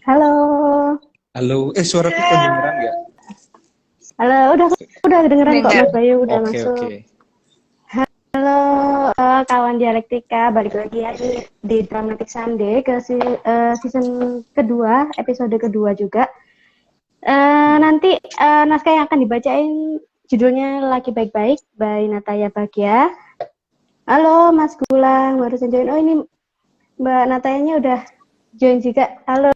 Halo, Halo, suaraku kedengeran nggak? halo, udah kedengeran kok Dengar. Mas Bayu udah Oke, masuk. oke. Halo, kawan dialektika, balik lagi ya di Dramatic Sunday ke season kedua, episode kedua juga. Nanti naskah yang akan dibacain judulnya Laki Baik-Baik by Nataya Bagja. Halo Mas Gulang, baru saja join. Oh ini Mbak Natayanya udah join juga. Halo.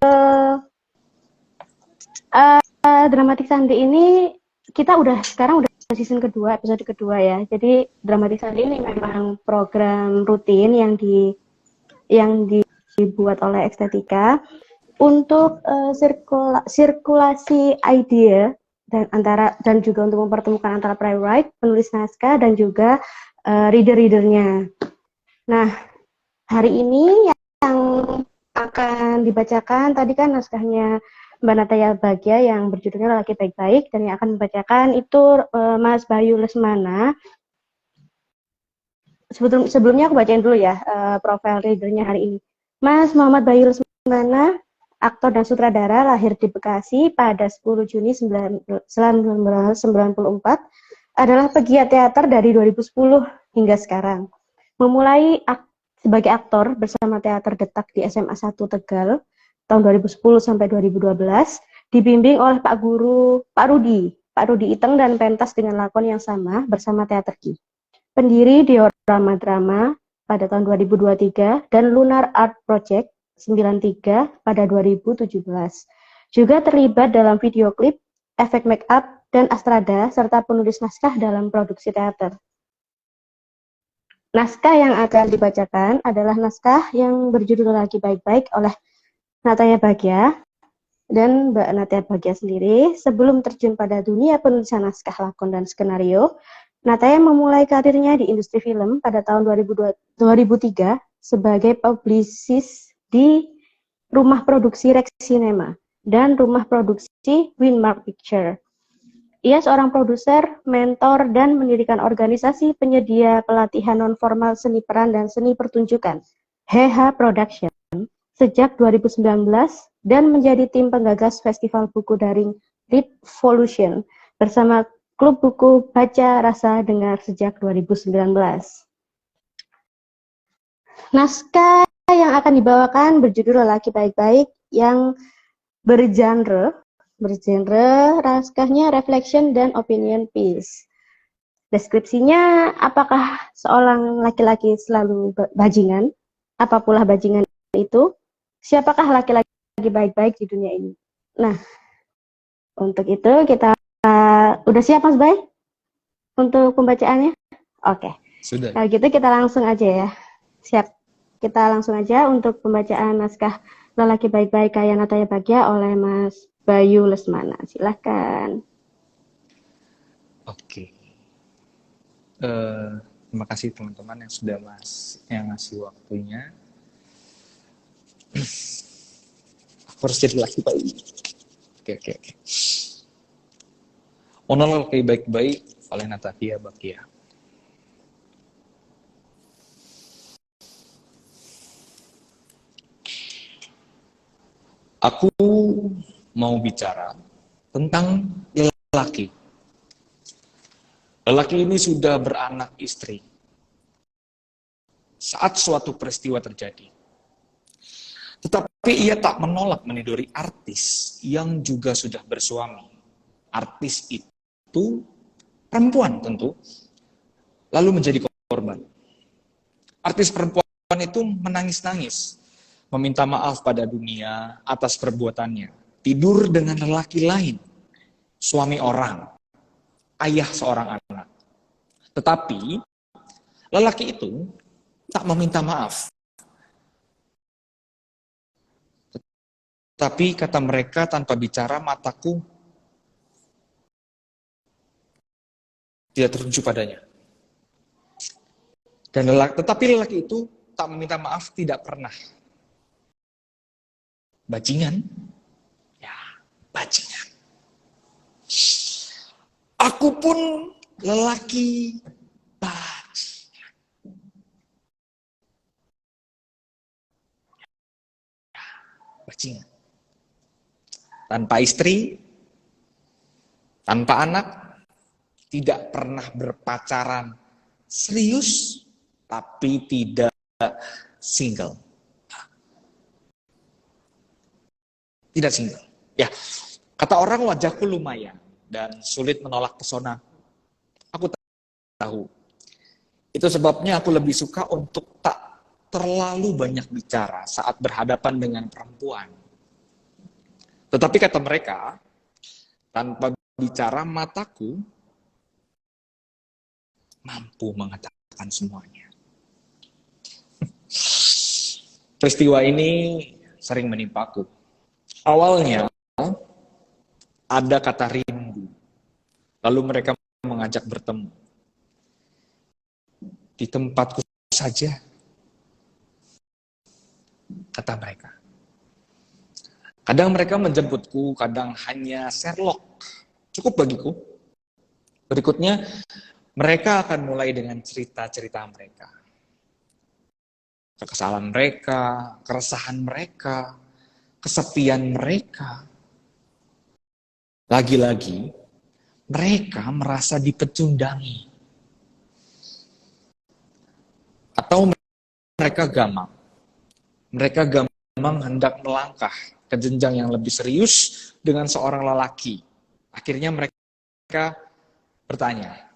Dramatic Sunday ini kita sekarang udah season kedua, episode kedua ya. Jadi Dramatic Sunday ini memang program rutin yang dibuat oleh Estetika untuk sirkulasi ide dan juga untuk mempertemukan antara playwright, penulis naskah dan juga reader-readernya. Nah, hari ini yang akan dibacakan tadi kan naskahnya Mbak Nataya Bagja yang berjudulnya Laki Baik-Baik, dan yang akan membacakan itu Mas Bayu Lesmana. Sebelumnya aku bacain dulu ya profil readernya hari ini. Mas Muhammad Bayu Lesmana, aktor dan sutradara, lahir di Bekasi pada 10 Juni 1994, adalah pegiat teater dari 2010 hingga sekarang. Memulai sebagai aktor bersama Teater Detak di SMA 1 Tegal tahun 2010 sampai 2012, dibimbing oleh Pak Rudi Iteng dan pentas dengan lakon yang sama bersama Teater Ki. Pendiri Diorama Drama pada tahun 2023 dan Lunar Art Project 93 pada 2017. Juga terlibat dalam video klip, efek make up, dan astrada, serta penulis naskah dalam produksi teater. Naskah yang akan dibacakan adalah naskah yang berjudul Laki Baik-Baik oleh Nataya Bagja dan Mbak Nataya Bagja sendiri. Sebelum terjun pada dunia penulisan naskah, lakon, dan skenario, Nataya memulai karirnya di industri film pada tahun 2003 sebagai publicist di rumah produksi Rex Cinema dan rumah produksi Winmark Picture. Ia seorang produser, mentor, dan mendirikan organisasi penyedia pelatihan non-formal seni peran dan seni pertunjukan, HH Production, sejak 2019 dan menjadi tim penggagas Festival Buku Daring Revolution bersama Klub Buku Baca Rasa Dengar sejak 2019. Naskah yang akan dibawakan berjudul Laki Baik-Baik yang bergenre naskahnya reflection dan opinion piece. Deskripsinya, apakah seorang laki-laki selalu bajingan? Apa pula bajingan itu? Siapakah laki-laki baik-baik di dunia ini? Nah, untuk itu kita udah siap Mas Bay untuk pembacaannya? Oke. Sudah. Kalau gitu kita langsung aja ya. Siap. Kita langsung aja untuk pembacaan naskah Lelaki Baik-Baik Kaya Nataya Bagja oleh Mas Bayu Lesmana. Silahkan. Oke. Terima kasih teman-teman yang sudah yang ngasih waktunya. Aku harus jadi laki baik. Oke. Monolog Laki Baik-Baik oleh Nataya Bagja. Aku mau bicara tentang lelaki. Lelaki ini sudah beranak istri saat suatu peristiwa terjadi. Tetapi ia tak menolak meniduri artis yang juga sudah bersuami. Artis itu perempuan tentu, lalu menjadi korban. Artis perempuan itu menangis-nangis, meminta maaf pada dunia atas perbuatannya. Tidur dengan lelaki lain, suami orang, ayah seorang anak. Tetapi lelaki itu tak meminta maaf. Tapi kata mereka tanpa bicara, mataku tidak tertuju padanya. Tetapi lelaki itu tak meminta maaf, tidak pernah. Bajingan? Ya, bajingan. Aku pun lelaki bajingan. Bajingan. tanpa istri, tanpa anak, tidak pernah berpacaran serius, tapi tidak single. Tidak single. Ya, kata orang wajahku lumayan dan sulit menolak pesona. Aku tahu. Itu sebabnya aku lebih suka untuk tak terlalu banyak bicara saat berhadapan dengan perempuan. Tetapi kata mereka, tanpa bicara mataku mampu mengatakan semuanya. Peristiwa ini sering menimpaku. Awalnya ada kata rindu, lalu mereka mengajak bertemu. Di tempatku saja, kata mereka. Kadang mereka menjemputku, kadang hanya Sherlock. Cukup bagiku. Berikutnya, mereka akan mulai dengan cerita-cerita mereka. Kekesalan mereka, keresahan mereka, kesepian mereka. Lagi-lagi, mereka merasa dipecundangi. Atau mereka gamang. Mereka gamang hendak melangkah ke jenjang yang lebih serius dengan seorang lelaki. Akhirnya mereka bertanya,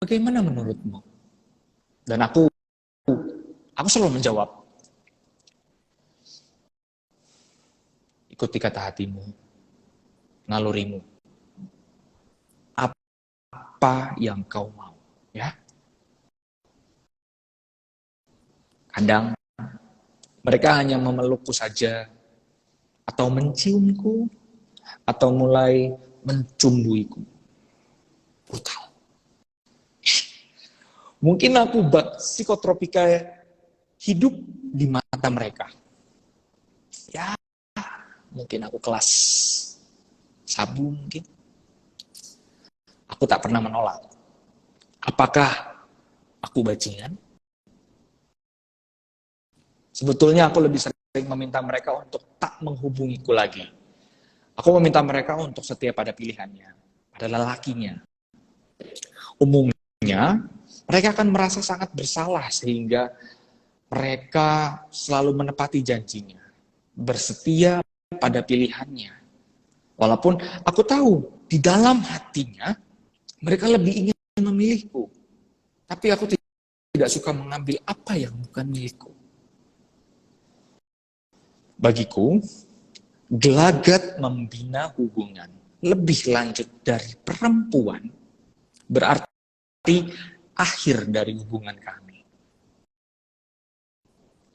bagaimana menurutmu? Dan aku selalu menjawab, ikuti kata hatimu, nalurimu, apa yang kau mau, ya. Kadang mereka hanya memelukku saja, atau menciumku, atau mulai mencumbuiku. Brutal. Mungkin aku bak psikotropika hidup di mata mereka. Ya, mungkin aku kelas sabu mungkin. Aku tak pernah menolak. Apakah aku bajingan? Sebetulnya aku lebih sering meminta mereka untuk tak menghubungiku lagi. Aku meminta mereka untuk setia pada pilihannya, pada lelakinya. Umumnya, mereka akan merasa sangat bersalah sehingga mereka selalu menepati janjinya, bersetia pada pilihannya. Walaupun aku tahu di dalam hatinya mereka lebih ingin memilihku, tapi aku tidak suka mengambil apa yang bukan milikku. Bagiku, gelagat membina hubungan lebih lanjut dari perempuan berarti akhir dari hubungan kami.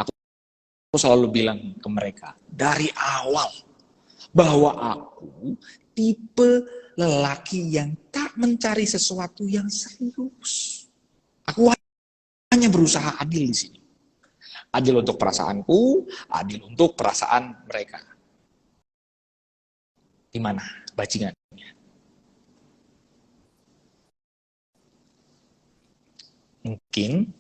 Aku selalu bilang ke mereka dari awal bahwa aku tipe lelaki yang tak mencari sesuatu yang serius. Aku hanya berusaha adil di sini. Adil untuk perasaanku, adil untuk perasaan mereka. Di mana bajingannya? Mungkin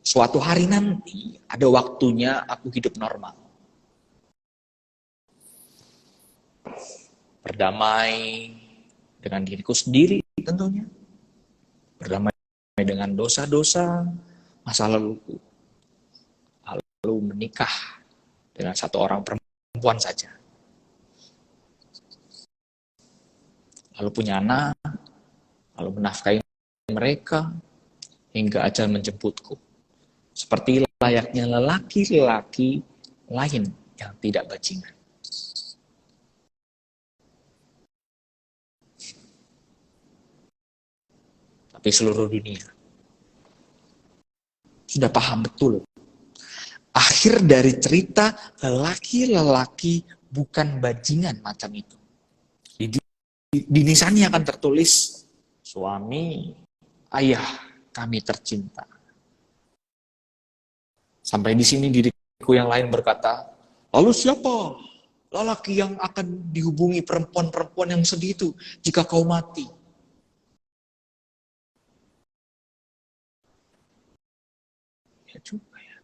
suatu hari nanti ada waktunya aku hidup normal. Berdamai dengan diriku sendiri tentunya. Berdamai dengan dosa-dosa masa laluku. Lalu menikah dengan satu orang perempuan saja. Lalu punya anak, lalu menafkahi mereka, hingga ajal menjemputku. Seperti layaknya lelaki-lelaki lain yang tidak bajingan. Tapi seluruh dunia sudah paham betul. Akhir dari cerita lelaki-lelaki bukan bajingan macam itu. Di nisannya akan tertulis, suami, ayah, kami tercinta. Sampai di sini diriku yang lain berkata, lalu siapa lelaki yang akan dihubungi perempuan-perempuan yang sedih itu jika kau mati? Ya juga ya.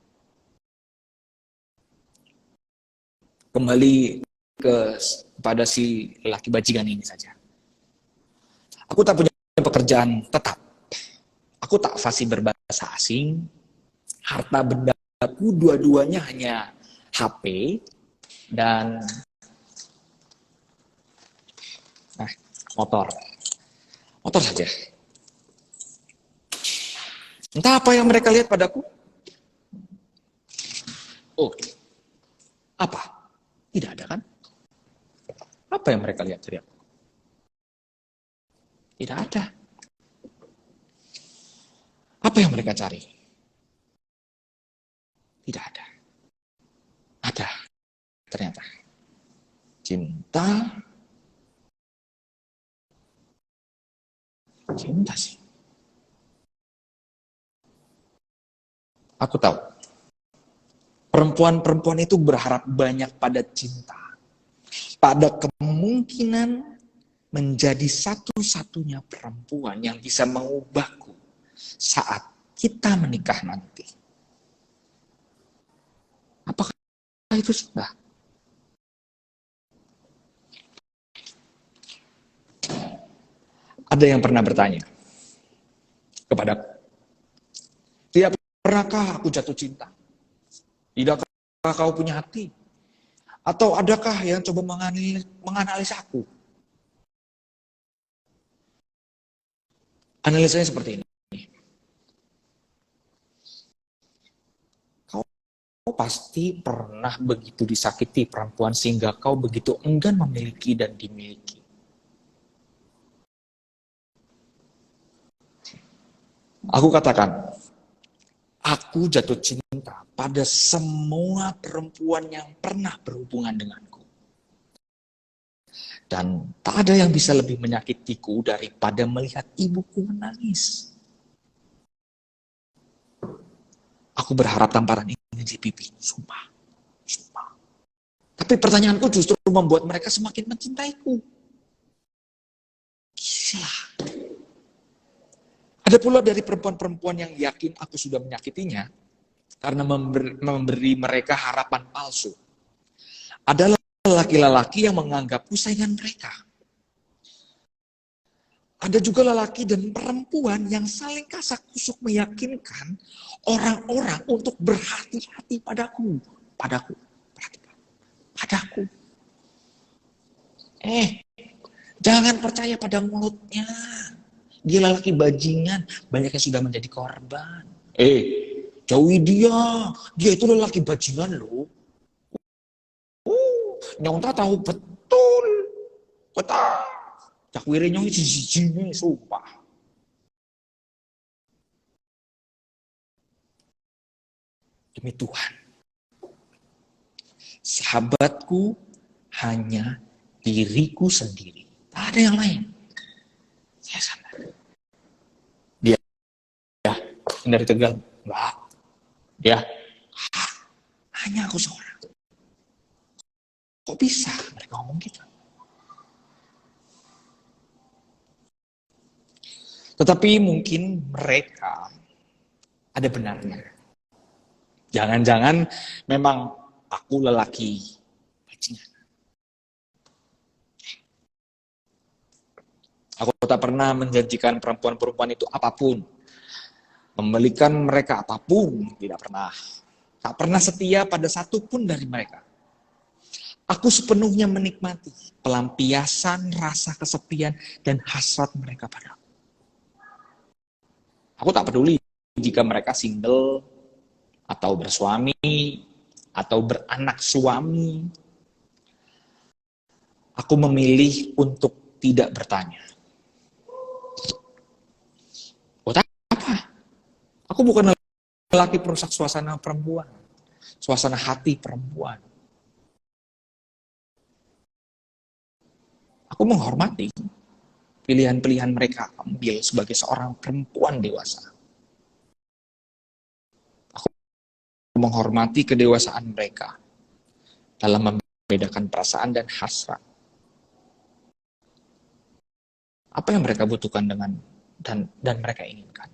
kembali pada si lelaki bajingan ini saja. Aku tak punya pekerjaan tetap. Aku tak fasih berbahasa asing. Harta bendaku dua-duanya hanya HP dan motor. Motor saja. Entah apa yang mereka lihat padaku. Oh, apa? Tidak ada kan? Apa yang mereka lihat dari aku? Tidak ada. Apa yang mereka cari? Tidak ada. Ada. Ternyata. Cinta. Cinta sih. Aku tahu. Perempuan-perempuan itu berharap banyak pada cinta. Pada kemungkinan menjadi satu-satunya perempuan yang bisa mengubahku saat kita menikah nanti. Apakah itu sudah? Ada yang pernah bertanya kepadaku, tidak pernahkah aku jatuh cinta? Tidakkah kau punya hati? Atau adakah yang coba menganalisa aku? Analisanya seperti ini. Kau pasti pernah begitu disakiti perempuan sehingga kau begitu enggan memiliki dan dimiliki. Aku katakan, aku jatuh cinta pada semua perempuan yang pernah berhubungan denganku. Dan tak ada yang bisa lebih menyakitiku daripada melihat ibuku menangis. Aku berharap tamparan ini di pipi. Sumpah. Tapi pertanyaanku justru membuat mereka semakin mencintaiku. Gila. Ada pula dari perempuan-perempuan yang yakin aku sudah menyakitinya karena memberi mereka harapan palsu. Ada lelaki-lelaki yang menganggapku saingan mereka. Ada juga lelaki dan perempuan yang saling kasak kusuk meyakinkan orang-orang untuk berhati-hati padaku. Padaku. Jangan percaya pada mulutnya. Dia lelaki bajingan, banyak yang sudah menjadi korban. Jauhi dia. Dia itu lelaki bajingan loh. Nyong tak tahu betul. Cakwire nyong siji-sijine, sumpah. Demi Tuhan. Sahabatku hanya diriku sendiri. Tak ada yang lain. Saya sadar. Dia dari Tegal. Enggak. Dia hanya aku seorang. Kok bisa mereka ngomong gitu? Tetapi mungkin mereka ada benarnya. Jangan-jangan memang aku lelaki bajingan. Aku tak pernah menjanjikan perempuan-perempuan itu apapun. Membelikan mereka apapun, tidak pernah. Tak pernah setia pada satu pun dari mereka. Aku sepenuhnya menikmati pelampiasan rasa kesepian dan hasrat mereka padaku. Aku tak peduli jika mereka single, atau bersuami, atau beranak suami. Aku memilih untuk tidak bertanya. Buat apa? Aku bukan lelaki perusak suasana perempuan, suasana hati perempuan. Aku menghormati pilihan-pilihan mereka ambil sebagai seorang perempuan dewasa. Aku menghormati kedewasaan mereka dalam membedakan perasaan dan hasrat. Apa yang mereka butuhkan dan mereka inginkan.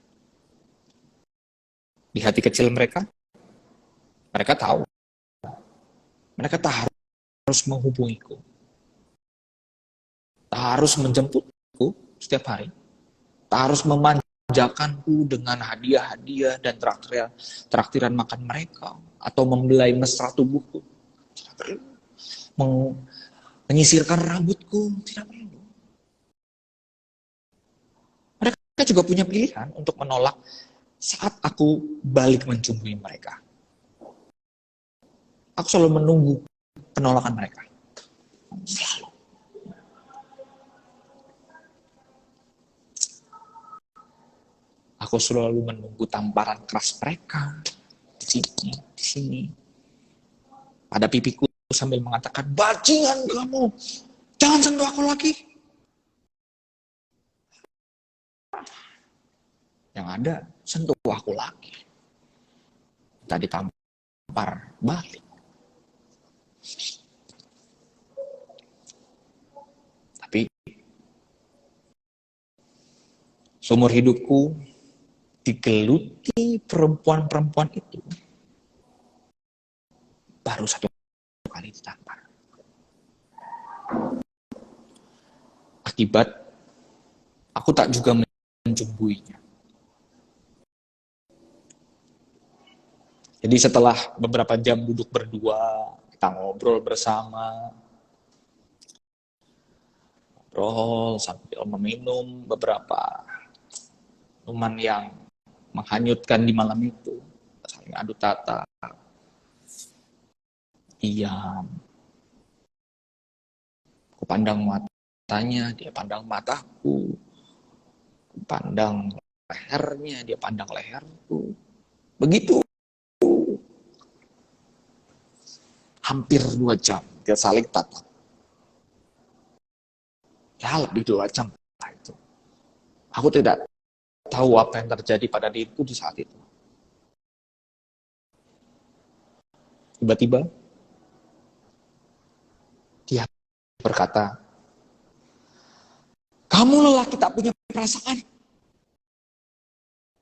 Di hati kecil mereka tahu. Mereka tak harus menghubungiku, tak harus menjemputku setiap hari, tak harus memanjakanku dengan hadiah-hadiah dan traktiran makan mereka, atau membelai mesra tubuhku, tidak perlu. Menyisirkan rambutku, tidak perlu. Mereka juga punya pilihan untuk menolak saat aku balik mencumbuhi mereka. Aku selalu menunggu penolakan mereka. Selalu. Aku selalu menunggu tamparan keras mereka. Di sini. Pada pipiku sambil mengatakan, bajingan kamu, jangan sentuh aku lagi. Yang ada, sentuh aku lagi. Tadi tampar balik. Tapi seumur hidupku digeluti perempuan-perempuan itu baru satu kali ditampar. Akibat aku tak juga mencumbuinya. Jadi setelah beberapa jam duduk berdua, kita ngobrol bersama, ngobrol sambil meminum beberapa minuman yang menghanyutkan di malam itu, saling adu tata, diam. Aku pandang matanya, dia pandang mataku, aku pandang lehernya, dia pandang leherku. Begitu. Hampir 2 jam, dia saling tatap. Ya, lebih 2 jam itu. Aku tidak tahu apa yang terjadi pada diriku di saat itu. Tiba-tiba, dia berkata, kamu lelaki tak punya perasaan.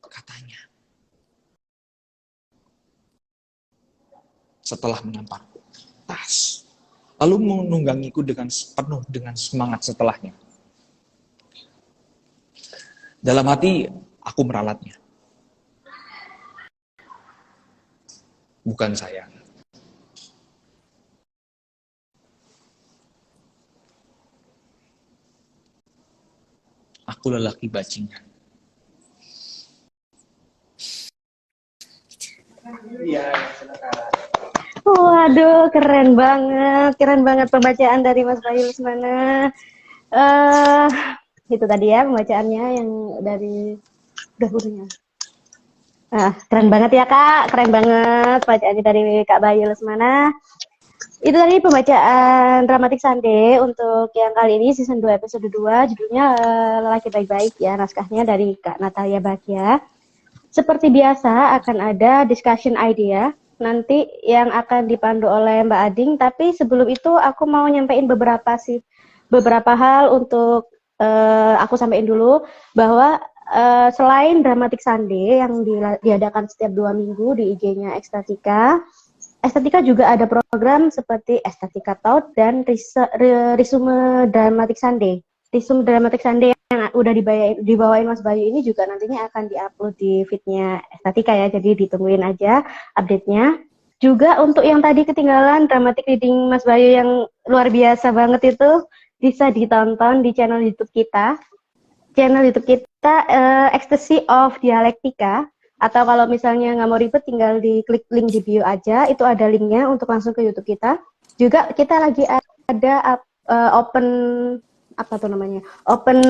Katanya. Setelah menamparku. Tas. Lalu menunggangiku penuh dengan semangat setelahnya. Dalam hati, aku meralatnya. Bukan saya. Aku lelaki bajingan. Iya, silakan. Waduh, keren banget pembacaan dari Mas Bayu Lesmana. Itu tadi ya pembacaannya yang dari dahulunya. Keren banget ya Kak, keren banget bacaannya dari Kak Bayu Lesmana. Itu tadi pembacaan Dramatic Sunday untuk yang kali ini season 2 episode 2, judulnya Lelaki Baik-Baik ya, naskahnya dari Kak Natalia Bagja. Seperti biasa akan ada discussion idea nanti yang akan dipandu oleh Mbak Ading, tapi sebelum itu aku mau nyampein beberapa hal untuk aku sampaikan dulu bahwa selain Dramatic Sunday yang diadakan setiap 2 minggu di IG-nya Estetika juga ada program seperti Estetika Talk dan Resume Dramatic Sunday. Resume Dramatic Sunday yang udah dibawain Mas Bayu ini juga nantinya akan diupload di feednya Estetika ya, jadi ditungguin aja update-nya. Juga untuk yang tadi ketinggalan dramatic reading Mas Bayu yang luar biasa banget itu bisa ditonton di channel YouTube kita. Channel YouTube kita Ecstasy of Dialektika, atau kalau misalnya nggak mau ribet tinggal diklik link di bio aja, itu ada linknya untuk langsung ke YouTube kita. Juga kita lagi ada open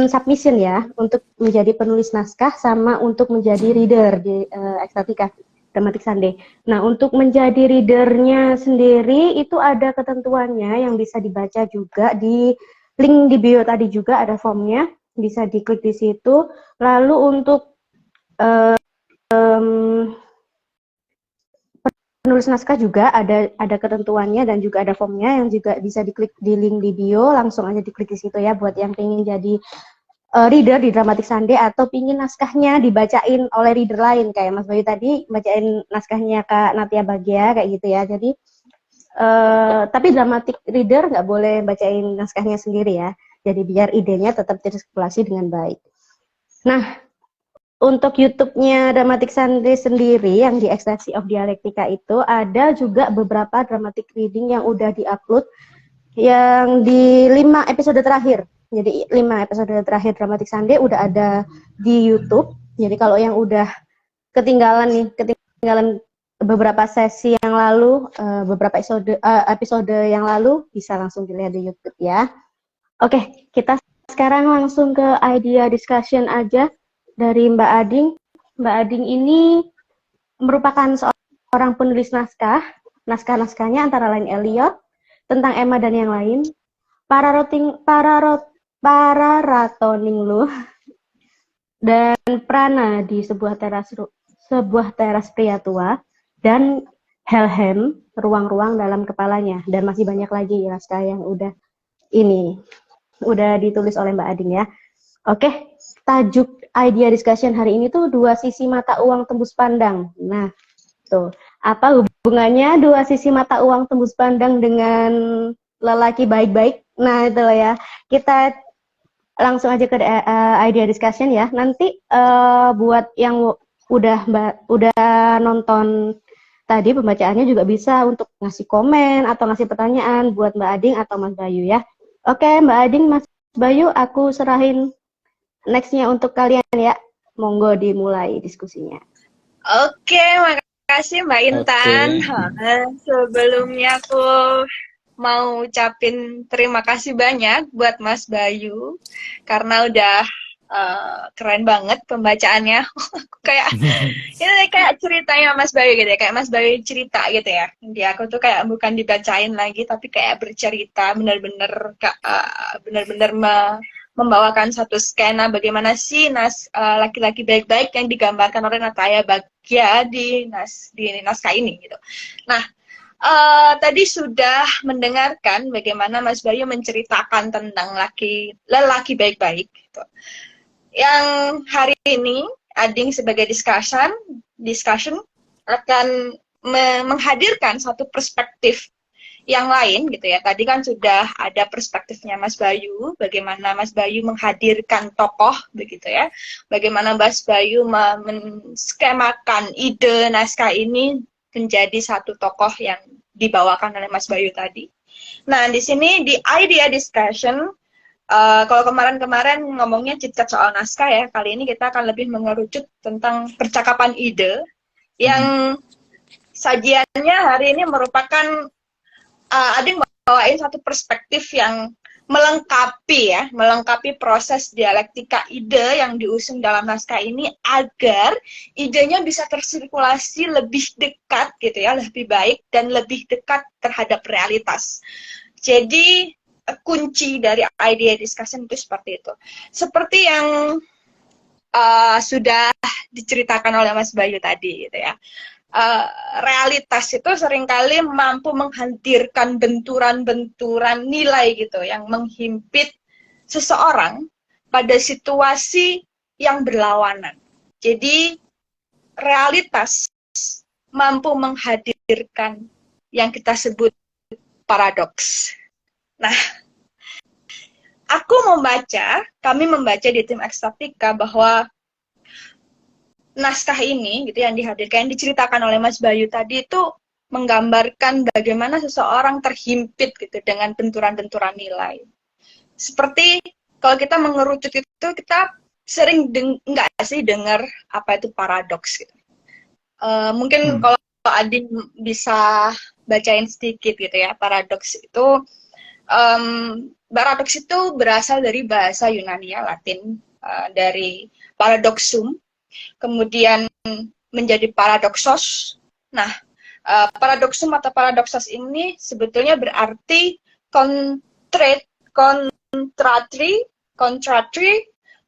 submission ya, untuk menjadi penulis naskah sama untuk menjadi reader di Estetika Dramatic Sunday. Nah, untuk menjadi readernya sendiri itu ada ketentuannya yang bisa dibaca juga di link di bio tadi, juga ada formnya, bisa diklik di situ. Lalu untuk penulis naskah juga ada ketentuannya dan juga ada formnya yang juga bisa diklik di link di bio, langsung aja diklik di situ ya buat yang pengen jadi reader di Dramatic Sunday atau pingin naskahnya dibacain oleh reader lain kayak Mas Bayu tadi bacain naskahnya Kak Natia Bagja kayak gitu ya. Jadi Tapi dramatic reader nggak boleh bacain naskahnya sendiri ya. Jadi biar idenya tetap tersirkulasi dengan baik. Nah, untuk YouTube-nya Dramatic Sunday sendiri yang di Ecstasy of Dialektika itu ada juga beberapa dramatic reading yang udah diupload yang di 5 episode terakhir. Jadi 5 episode terakhir Dramatic Sunday udah ada di YouTube. Jadi kalau yang udah ketinggalan beberapa sesi yang lalu, beberapa episode yang lalu bisa langsung dilihat di YouTube ya. Oke, kita sekarang langsung ke idea discussion aja dari Mbak Ading. Mbak Ading ini merupakan seorang penulis naskah. Naskah-naskahnya antara lain Eliot, Tentang Emma dan yang lain, Pararatoning Lu, dan Prana di sebuah teras pria tua, dan Helhem, ruang-ruang dalam kepalanya, dan masih banyak lagi naskah yang udah ditulis oleh Mbak Ading ya. Oke, tajuk idea discussion hari ini tuh dua sisi mata uang tembus pandang. Nah, tuh apa hubungannya dua sisi mata uang tembus pandang dengan lelaki baik-baik? Nah, itu lah ya. Kita langsung aja ke idea discussion ya. Nanti buat yang udah nonton tadi pembacaannya juga bisa untuk ngasih komen atau ngasih pertanyaan buat Mbak Ading atau Mas Bayu ya. Oke, Mbak Ading, Mas Bayu, aku serahin next-nya untuk kalian ya. Monggo dimulai diskusinya. Oke, makasih Mbak Intan. Sebelumnya aku mau ucapin terima kasih banyak buat Mas Bayu karena udah keren banget pembacaannya. Ini kayak ceritanya Mas Bayu gitu ya, kayak Mas Bayu cerita gitu ya. Di aku tuh kayak bukan dibacain lagi tapi kayak bercerita, benar-benar membawakan satu skena bagaimana sih laki-laki baik-baik yang digambarkan oleh Nataya Bagja di naskah ini gitu. Nah, tadi sudah mendengarkan bagaimana Mas Bayu menceritakan tentang lelaki baik-baik gitu. Yang hari ini Ading sebagai discussion akan menghadirkan satu perspektif yang lain gitu ya. Tadi kan sudah ada perspektifnya Mas Bayu, bagaimana Mas Bayu menghadirkan tokoh begitu ya. Bagaimana Mas Bayu menskemakan ide naskah ini menjadi satu tokoh yang dibawakan oleh Mas Bayu tadi. Nah, di sini di idea discussion, kalau kemarin-kemarin ngomongnya chit-chat soal naskah ya, kali ini kita akan lebih mengerucut tentang percakapan ide yang sajiannya hari ini merupakan Ading bawain satu perspektif yang melengkapi proses dialektika ide yang diusung dalam naskah ini agar idenya bisa tersirkulasi lebih dekat gitu ya, lebih baik dan lebih dekat terhadap realitas. Jadi kunci dari idea discussion itu seperti itu. Seperti yang sudah diceritakan oleh Mas Bayu tadi gitu ya. Realitas itu seringkali mampu menghadirkan benturan-benturan nilai gitu yang menghimpit seseorang pada situasi yang berlawanan. Jadi realitas mampu menghadirkan yang kita sebut paradoks. Nah, kami membaca di tim Ekstatika bahwa naskah ini gitu yang diceritakan oleh Mas Bayu tadi itu menggambarkan bagaimana seseorang terhimpit gitu dengan benturan-benturan nilai. Seperti kalau kita mengerucut itu kita sering nggak sih dengar apa itu paradoks gitu. Mungkin kalau Ading bisa bacain sedikit gitu ya, paradoks itu berasal dari bahasa Yunani ya, Latin, dari paradoxum, kemudian menjadi paradoxos. Nah, paradoxum atau paradoxos ini sebetulnya berarti contrary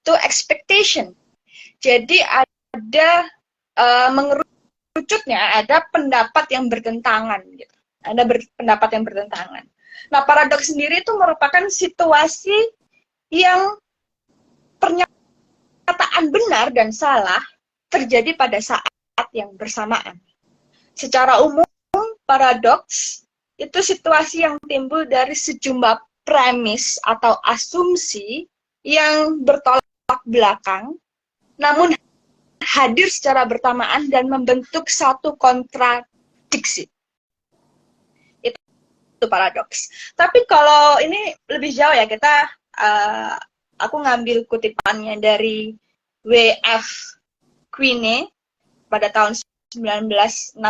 to expectation. Jadi ada mengerucutnya ada pendapat yang bertentangan gitu. Ada pendapat yang bertentangan. Nah, paradoks sendiri itu merupakan situasi yang pernyataan benar dan salah terjadi pada saat yang bersamaan. Secara umum, paradoks itu situasi yang timbul dari sejumlah premis atau asumsi yang bertolak belakang, namun hadir secara bersamaan dan membentuk satu kontradiksi. Itu paradoks. Tapi kalau ini lebih jauh ya, aku ngambil kutipannya dari W.F. Quine pada tahun 1966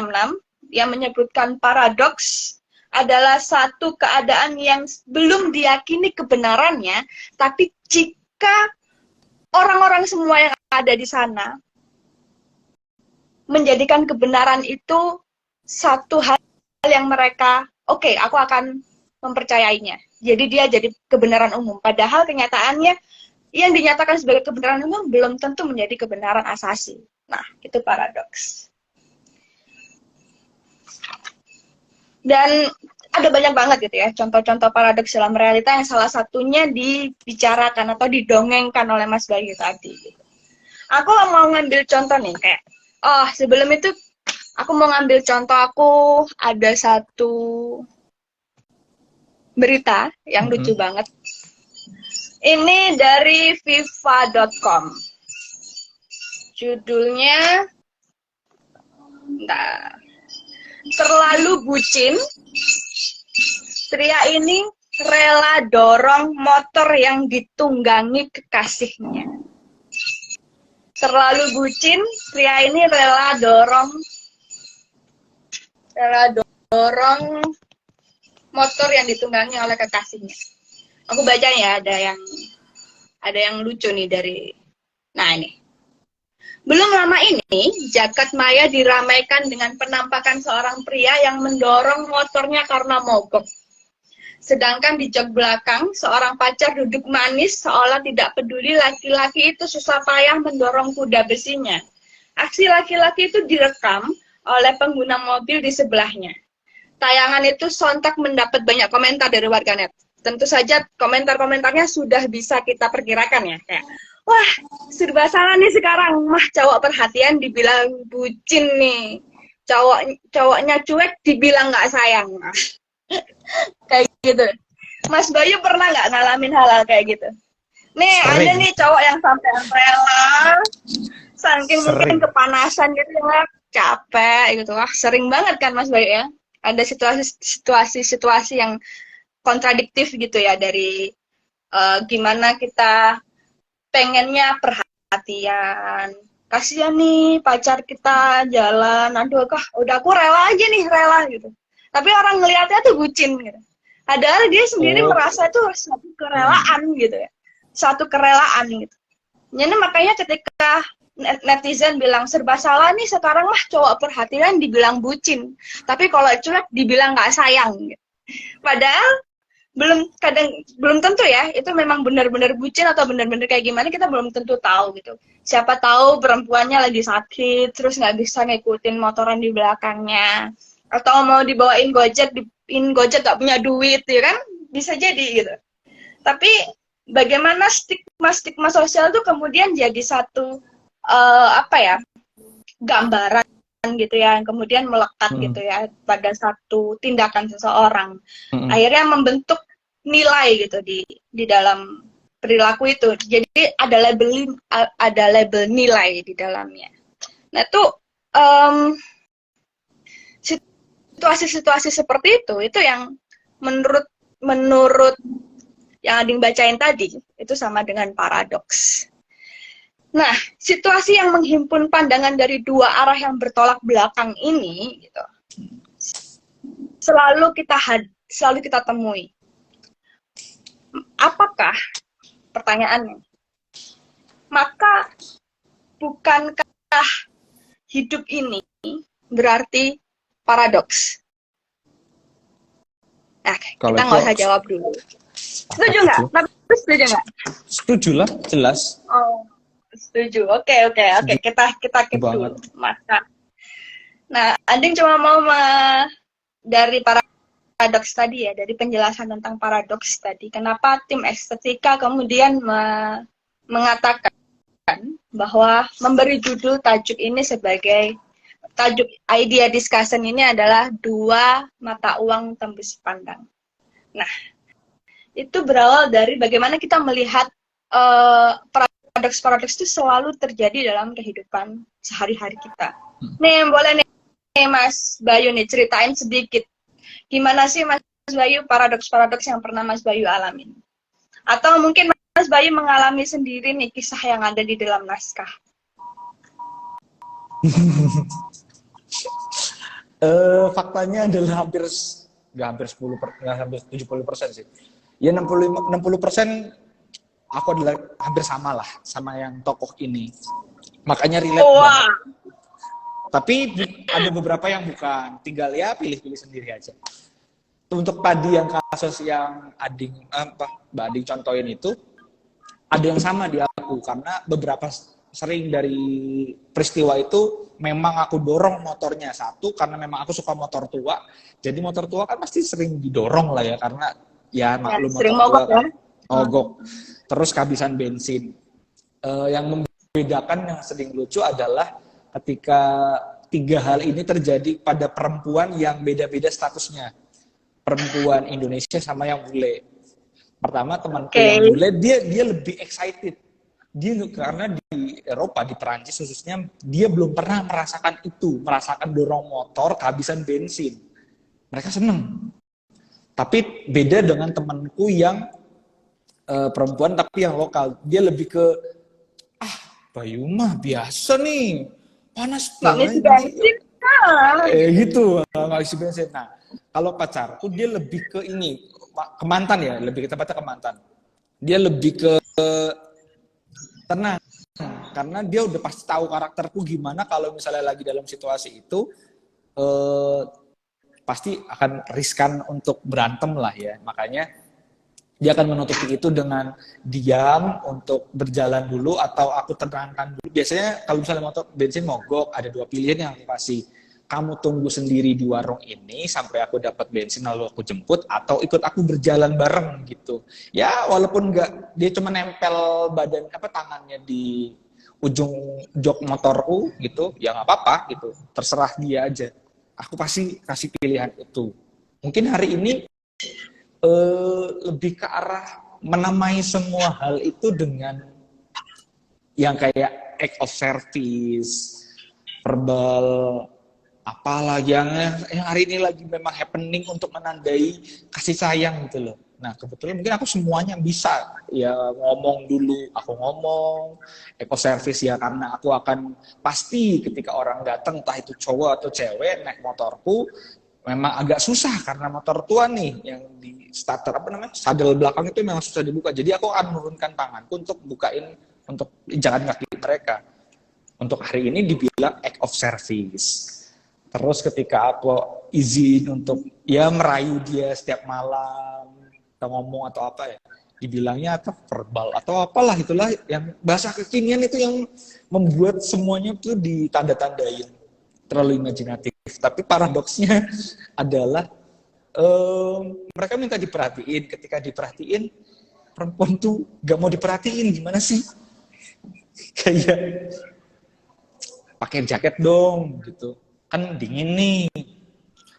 yang menyebutkan paradoks adalah satu keadaan yang belum diyakini kebenarannya, tapi jika orang-orang semua yang ada di sana menjadikan kebenaran itu satu hal yang mereka, oke, aku akan mempercayainya. Jadi dia jadi kebenaran umum. Padahal kenyataannya yang dinyatakan sebagai kebenaran umum belum tentu menjadi kebenaran asasi. Nah, itu paradoks. Dan ada banyak banget gitu ya, contoh-contoh paradoks dalam realita yang salah satunya dibicarakan atau didongengkan oleh Mas Bayu tadi. Gitu. Aku mau ngambil contoh nih, kayak, sebelum itu aku mau ngambil contoh, aku ada satu berita yang lucu banget. Ini dari FIFA.com. Judulnya, terlalu bucin, pria ini rela dorong motor yang ditunggangi kekasihnya. Terlalu bucin, pria ini rela dorong motor yang ditunggangi oleh kekasihnya. Aku baca ya, ada yang lucu nih dari, nah ini. Belum lama ini, jagat maya diramaikan dengan penampakan seorang pria yang mendorong motornya karena mogok. Sedangkan di jok belakang, seorang pacar duduk manis seolah tidak peduli laki-laki itu susah payah mendorong kuda besinya. Aksi laki-laki itu direkam oleh pengguna mobil di sebelahnya. Tayangan itu sontak mendapat banyak komentar dari warganet. Tentu saja komentar-komentarnya sudah bisa kita perkirakan ya, kayak, wah, serba salah nih sekarang, mah cowok perhatian dibilang bucin nih, cowoknya cuek dibilang nggak sayang. Kayak gitu. Mas Bayu pernah nggak ngalamin hal-hal kayak gitu? Nih, sering. Ada nih cowok yang sampai rela, saking mungkin kepanasan gitu ya, capek gitu. Wah, sering banget kan Mas Bayu ya? Ada situasi yang kontradiktif gitu ya, dari gimana kita pengennya perhatian, kasihan nih pacar kita jalan, aduh udah aku rela aja nih, rela gitu. Tapi orang ngelihatnya tuh bucin gitu. Padahal dia sendiri merasa itu satu kerelaan gitu ya, satu kerelaan gitu. Jadi makanya ketika netizen bilang serba salah nih sekarang mah cowok perhatian dibilang bucin, tapi kalau cuek dibilang nggak sayang gitu. Padahal belum tentu ya itu memang benar-benar bucin atau benar-benar kayak gimana, kita belum tentu tahu gitu. Siapa tahu perempuannya lagi sakit terus nggak bisa ngikutin motoran di belakangnya, atau mau dibawain Gojek nggak punya duit ya kan, bisa jadi gitu. Tapi bagaimana stigma sosial itu kemudian jadi satu gambaran gitu ya, yang kemudian melekat gitu ya pada satu tindakan seseorang, akhirnya membentuk nilai gitu di dalam perilaku itu. Jadi ada label nilai di dalamnya. Nah itu situasi-situasi seperti itu yang menurut yang Ading bacain tadi itu sama dengan paradoks. Nah, situasi yang menghimpun pandangan dari dua arah yang bertolak belakang ini, gitu, selalu kita temui. Apakah, pertanyaannya, maka bukankah hidup ini berarti paradoks? Nah, kita nggak usah jawab dulu. Setuju nggak? Setuju nggak? Setuju lah, jelas. Oh. Setuju. Oke. Kita keep dulu. Maka. Nah, Anding cuma mau dari paradoks tadi ya, dari penjelasan tentang paradoks tadi. Kenapa tim estetika kemudian mengatakan bahwa memberi judul tajuk ini sebagai tajuk idea discussion ini adalah dua mata uang tembus pandang. Nah, itu berawal dari bagaimana kita melihat paradoks-paradoks itu selalu terjadi dalam kehidupan sehari-hari kita. Nih, boleh nih Mas Bayu nih ceritain sedikit. Gimana sih Mas Bayu paradoks-paradoks yang pernah Mas Bayu alamin? Atau mungkin Mas Bayu mengalami sendiri nih kisah yang ada di dalam naskah. Faktanya adalah hampir 70% sih. Ya 60% aku adalah hampir sama lah sama yang tokoh ini. Makanya relate banget. Tapi ada beberapa yang bukan. Tinggal ya pilih-pilih sendiri aja. Untuk tadi yang kasus yang Mbak Ading contohin itu, ada yang sama di aku karena beberapa sering dari peristiwa itu memang aku dorong motornya. Satu karena memang aku suka motor tua, jadi motor tua kan pasti sering didorong lah ya karena ya maklum motor tua kan mogok, terus kehabisan bensin. Yang membedakan yang sering lucu adalah ketika tiga hal ini terjadi pada perempuan yang beda-beda statusnya, perempuan Indonesia sama yang bule. Pertama temanku yang bule dia lebih excited. Dia karena di Eropa, di Perancis khususnya, dia belum pernah merasakan dorong motor kehabisan bensin. Mereka seneng. Tapi beda dengan temanku yang perempuan tapi yang lokal. Dia lebih ke, Bayu mah biasa nih, panas banget. Gitu, nggak isi bensin. Nah, kalau pacarku dia lebih ke ini, ke mantan ya, lebih tepatnya ke mantan. Dia lebih ke tenang, karena dia udah pasti tahu karakterku gimana kalau misalnya lagi dalam situasi itu pasti akan riskan untuk berantem lah ya. Makanya dia akan menutupi itu dengan diam untuk berjalan dulu atau aku tenangkan dulu. Biasanya kalau misalnya motor bensin mogok, ada dua pilihan yang aku kasih. Kamu tunggu sendiri di warung ini sampai aku dapat bensin lalu aku jemput, atau ikut aku berjalan bareng gitu. Ya walaupun enggak, dia cuma nempel tangannya di ujung jok motorku gitu, ya nggak apa-apa gitu. Terserah dia aja. Aku pasti kasih pilihan itu. Mungkin hari ini lebih ke arah menamai semua hal itu dengan yang kayak act of service, verbal, apalah yang hari ini lagi memang happening untuk menandai kasih sayang gitu loh. Nah kebetulan mungkin aku semuanya bisa ya, ngomong dulu aku ngomong, eco service ya karena aku akan pasti ketika orang datang entah itu cowok atau cewek naik motorku memang agak susah karena motor tua nih yang di starter sadel belakang itu memang susah dibuka, jadi aku akan menurunkan tanganku untuk bukain untuk jalan kaki mereka. Untuk hari ini dibilang act of service. Terus ketika aku izin untuk ya merayu dia setiap malam, kita ngomong atau apa ya, dibilangnya atau verbal atau apalah itulah yang bahasa kekinian itu yang membuat semuanya tuh ditanda-tandain, terlalu imajinatif. Tapi paradoksnya adalah mereka minta diperhatiin. Ketika diperhatiin, perempuan tuh gak mau diperhatiin, gimana sih? Kayak pakai jaket dong gitu. Kan dingin nih.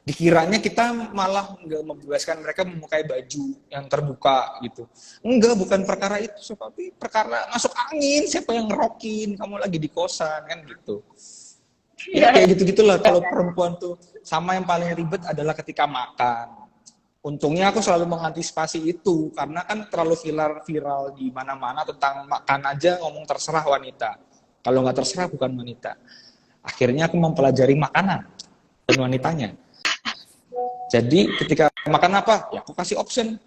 Dikiranya kita malah nggak membebaskan mereka memakai baju yang terbuka gitu. Enggak, bukan perkara itu, tapi perkara masuk angin, siapa yang ngerokin, kamu lagi di kosan kan gitu. Ya kayak gitu-gitulah. Kalau perempuan tuh sama yang paling ribet adalah ketika makan. Untungnya aku selalu mengantisipasi itu karena kan terlalu viral di mana-mana tentang makan aja ngomong terserah wanita. Kalau nggak terserah bukan wanita. Akhirnya aku mempelajari makanan dan wanitanya. Jadi ketika makan apa? Ya aku kasih option.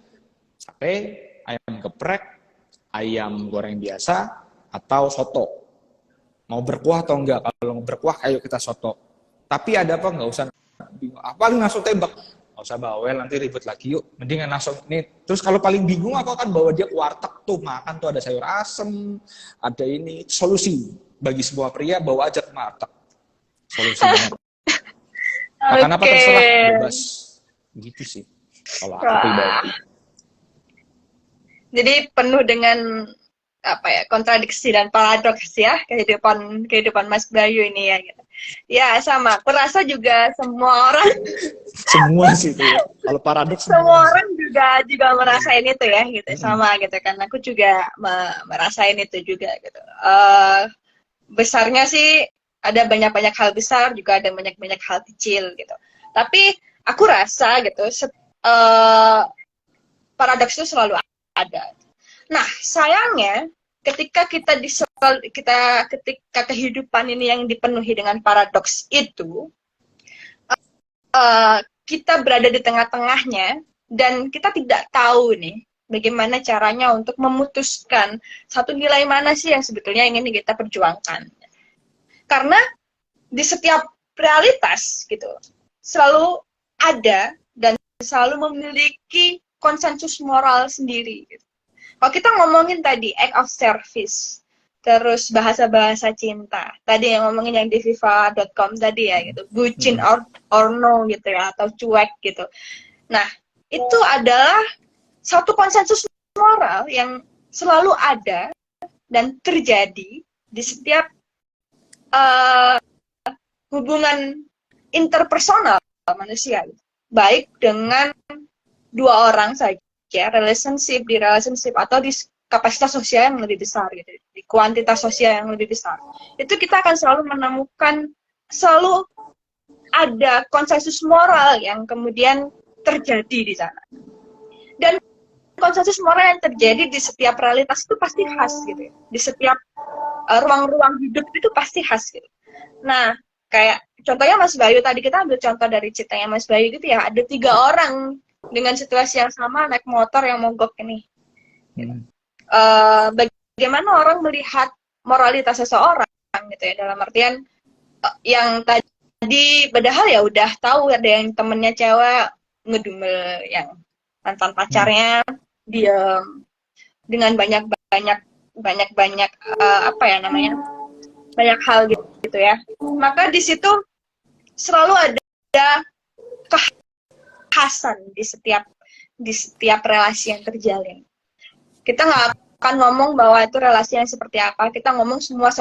Sate, ayam geprek, ayam goreng biasa, atau soto. Mau berkuah atau enggak? Kalau mau berkuah, ayo kita soto. Tapi ada apa? Nggak usah bingung. Paling langsung tembak. Nggak usah bawel, nanti ribet lagi yuk. Mendingan langsung ini. Terus kalau paling bingung, aku akan bawa dia ke warteg tuh. Makan tuh ada sayur asem, ada ini. Solusi bagi sebuah pria, bawa aja ke warteg. Solusinya. Makan apa terserah, bebas. Gitu sih. Kalau aku pribadi. Jadi penuh dengan apa ya, kontradiksi dan paradoks ya kehidupan Mas Bayu ini ya gitu. Ya, sama. Aku rasa juga semua orang, Semua sih itu ya. Kalau paradoks semua orang juga merasain itu ya, gitu. Mm-mm. Sama gitu kan. Aku juga merasain itu juga gitu. Besarnya sih ada banyak-banyak hal besar, juga ada banyak-banyak hal kecil gitu. Tapi aku rasa gitu, paradoks itu selalu ada. Nah, sayangnya ketika ketika kehidupan ini yang dipenuhi dengan paradoks itu, kita berada di tengah-tengahnya dan kita tidak tahu nih bagaimana caranya untuk memutuskan satu nilai mana sih yang sebetulnya ingin kita perjuangkan. Karena di setiap realitas gitu selalu ada dan selalu memiliki konsensus moral sendiri gitu. Kalau kita ngomongin tadi act of service, terus bahasa-bahasa cinta, tadi yang ngomongin yang di viva.com tadi ya gitu, bucin or no gitu ya, atau cuek gitu. Nah, itu adalah satu konsensus moral yang selalu ada dan terjadi di setiap hubungan interpersonal manusia, baik dengan dua orang saja, di relationship atau di kapasitas sosial yang lebih besar gitu, di kuantitas sosial yang lebih besar. Itu kita akan selalu menemukan, selalu ada konsensus moral yang kemudian terjadi di sana. Dan konsensus moral yang terjadi di setiap realitas itu pasti khas gitu ya. Di setiap ruang-ruang hidup itu pasti khas gitu. Nah, kayak contohnya Mas Bayu tadi, kita ambil contoh dari ceritanya Mas Bayu gitu ya, ada 3 orang dengan situasi yang sama naik motor yang mogok ini. Bagaimana orang melihat moralitas seseorang gitu ya, dalam artian yang tadi padahal ya udah tahu ada yang temennya cewek ngedumel yang mantan pacarnya, dia dengan banyak apa ya namanya, banyak hal gitu ya. Maka di situ selalu ada kekhasan di setiap relasi yang terjalin. Kita nggak akan ngomong bahwa itu relasi yang seperti apa. Kita ngomong semua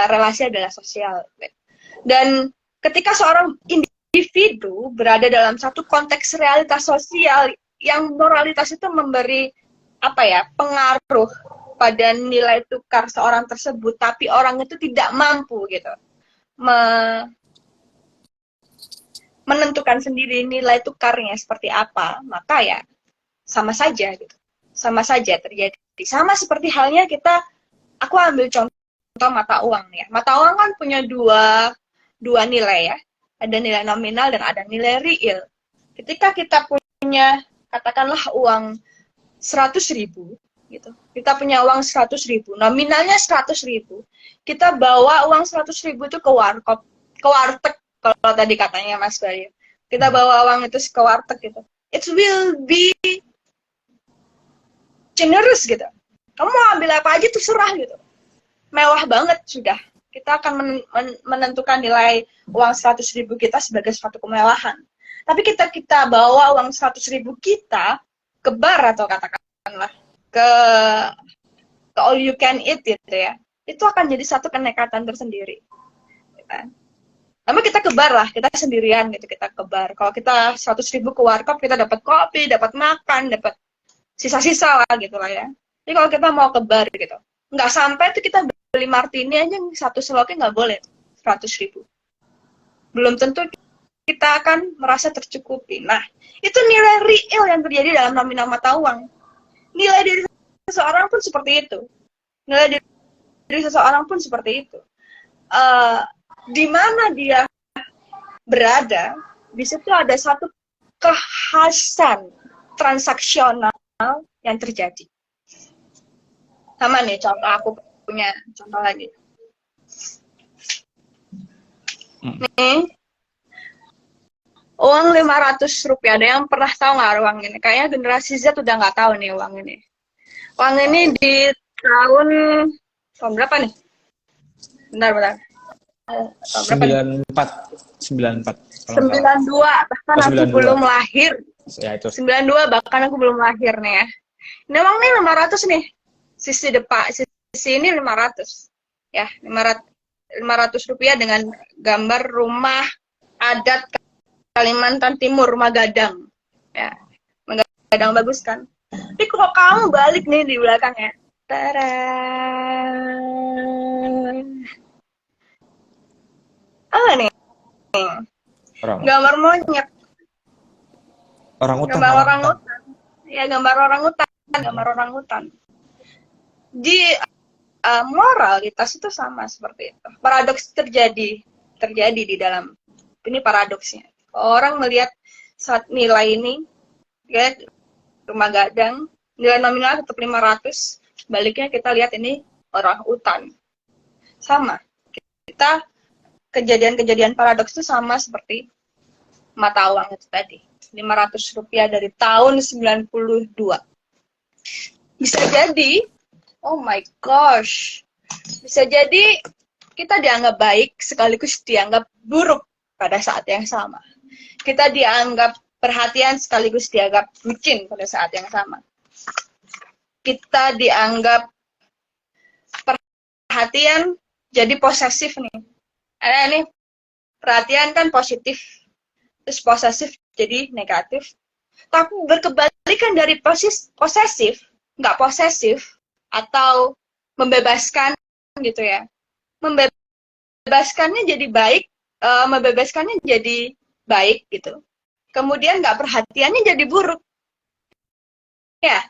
relasi adalah sosial. Dan ketika seorang individu berada dalam satu konteks realitas sosial yang moralitas itu memberi apa ya, pengaruh pada nilai tukar seorang tersebut, tapi orang itu tidak mampu gitu menentukan sendiri nilai tukarnya seperti apa, maka ya sama saja gitu, sama saja terjadi. Sama seperti halnya aku ambil contoh mata uang ya. Mata uang kan punya dua nilai ya, ada nilai nominal dan ada nilai real. Ketika kita punya katakanlah uang 100.000 gitu. Kita punya uang 100.000, nominalnya 100.000. Kita bawa uang 100.000 itu ke warteg kalau tadi katanya Mas Bayu. Kita bawa uang itu ke warteg gitu. It will be generous gitu. Kamu mau ambil apa aja terserah gitu. Mewah banget sudah. Kita akan menentukan nilai uang 100.000 kita sebagai suatu kemewahan. Tapi kita bawa uang 100.000 kita ke bar atau katakanlah ke all you can eat gitu ya, itu akan jadi satu kenekatan tersendiri. Lalu kita ke bar lah, kita sendirian gitu, kita ke bar. Kalau kita 100.000 ke warkop, kita dapat kopi, dapat makan, dapat sisa-sisa lah gitu lah ya. Jadi kalau kita mau ke bar gitu, nggak sampai tuh kita beli martini aja, satu slotnya nggak boleh 100.000. Belum tentu kita akan merasa tercukupi. Nah, itu nilai real yang terjadi dalam nominal mata uang. Nilai diri seseorang pun seperti itu. Nilai diri seseorang pun seperti itu. Di mana dia berada, di situ ada satu kekhasan transaksional yang terjadi. Sama nih, contoh aku punya contoh lagi. Nih, uang 500 rupiah. Ada yang pernah tahu nggak uang ini? Kayaknya generasi Z udah nggak tahu nih uang ini. Uang ini di tahun berapa nih? Bentar. 94. 92, bahkan aku belum lahir. Ya, itu. 92, bahkan aku belum lahir nih ya. Ini uang nih 500 nih. Sisi depan, sisi ini 500. Ya, 500. Rp500 dengan gambar rumah adat Kalimantan Timur, rumah gadang. Ya, rumah gadang bagus kan? Tapi kalau kamu balik nih di belakangnya, tada, nih, Orang gambar monyet, orang hutan, gambar orang orang hutan. hutan. Ya, gambar orang hutan, gambar orang hutan. Di moralitas itu sama seperti itu. Paradoks terjadi di dalam ini paradoksnya. Orang melihat saat nilai ini, ya, rumah gadang, nilai nominal tetap 500, baliknya kita lihat ini orang hutan. Sama. Kita kejadian-kejadian paradoks itu sama seperti mata uang itu tadi. Rp500 dari tahun 92. Bisa jadi, oh my gosh, bisa jadi kita dianggap baik sekaligus dianggap buruk pada saat yang sama. Kita dianggap perhatian sekaligus dianggap bucin pada saat yang sama. Kita dianggap perhatian jadi posesif nih. Ada nih, perhatian kan positif, terus posesif jadi negatif. Tapi berkebalikan dari posesif, nggak posesif, atau membebaskan gitu ya. Membebaskannya jadi baik, membebaskannya jadi baik gitu. Kemudian nggak perhatiannya jadi buruk. Ya,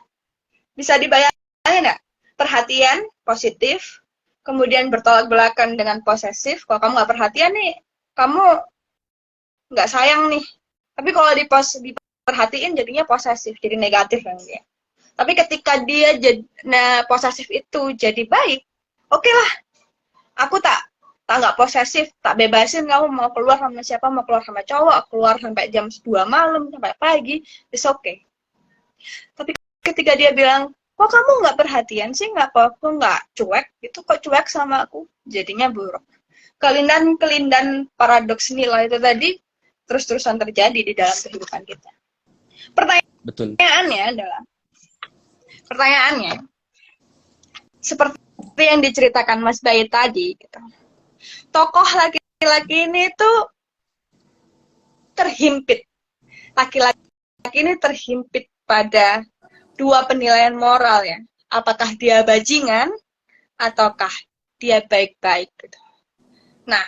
bisa dibayangin nggak? Perhatian positif, kemudian bertolak belakang dengan posesif. Kalau kamu nggak perhatian nih, kamu nggak sayang nih. Tapi kalau diperhatiin jadinya posesif, jadi negatif kan dia. Tapi ketika dia posesif itu jadi baik, oke lah, aku tak nggak posesif, tak bebasin kamu mau keluar sama siapa, mau keluar sama cowok, keluar sampai jam 2 malam, sampai pagi, it's okay. Tapi ketika dia bilang, kok kamu nggak perhatian sih, aku nggak cuek, itu kok cuek sama aku, jadinya buruk. Kelindan paradoks nilai itu tadi terus-terusan terjadi di dalam kehidupan kita. Pertanyaannya, seperti yang diceritakan Mas Bayu tadi, gitu. Tokoh laki-laki ini tuh terhimpit. Laki-laki ini terhimpit pada dua penilaian moral ya. Apakah dia bajingan ataukah dia baik-baik gitu. Nah,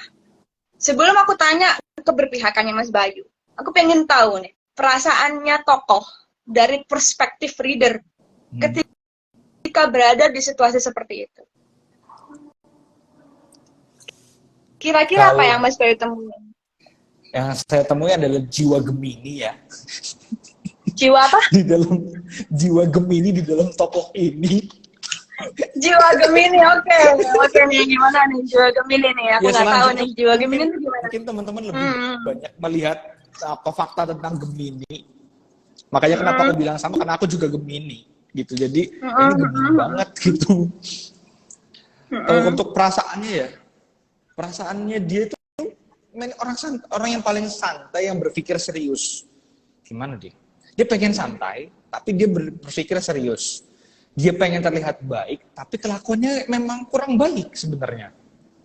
sebelum aku tanya keberpihakannya Mas Bayu, aku pengen tahu nih, perasaannya tokoh dari perspektif reader ketika berada di situasi seperti itu. Kira-kira apa yang Mas Bayu temui? Yang saya temui adalah jiwa Gemini ya. Jiwa apa? Jiwa Gemini di dalam tokoh ini. Jiwa Gemini, oke nih, gimana nih jiwa Gemini nih? Aku nggak tahu nih jiwa Gemini itu gimana. Mungkin teman-teman lebih banyak melihat fakta tentang Gemini. Makanya kenapa aku bilang sama, karena aku juga Gemini gitu. Jadi ini Gemini banget gitu. Untuk perasaannya dia itu orang yang paling santai, yang berpikir serius. Gimana dia? Dia pengen santai, tapi dia berpikir serius. Dia pengen terlihat baik, tapi kelakuannya memang kurang baik sebenarnya.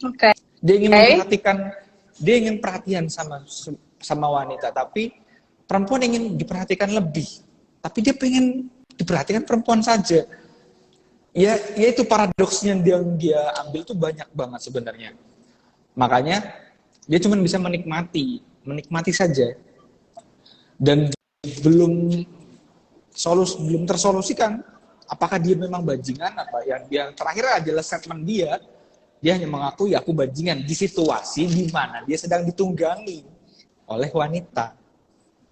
Oke. Dia ingin memperhatikan, dia ingin perhatian sama wanita, tapi perempuan ingin diperhatikan lebih. Tapi dia pengen diperhatikan perempuan saja. Ya itu paradoksnya yang dia ambil tuh banyak banget sebenarnya. Makanya dia cuma bisa menikmati saja. Dan belum tersolusikan apakah dia memang bajingan apa. Yang terakhir adalah statement dia hanya mengakui aku bajingan di situasi di mana dia sedang ditunggangi oleh wanita.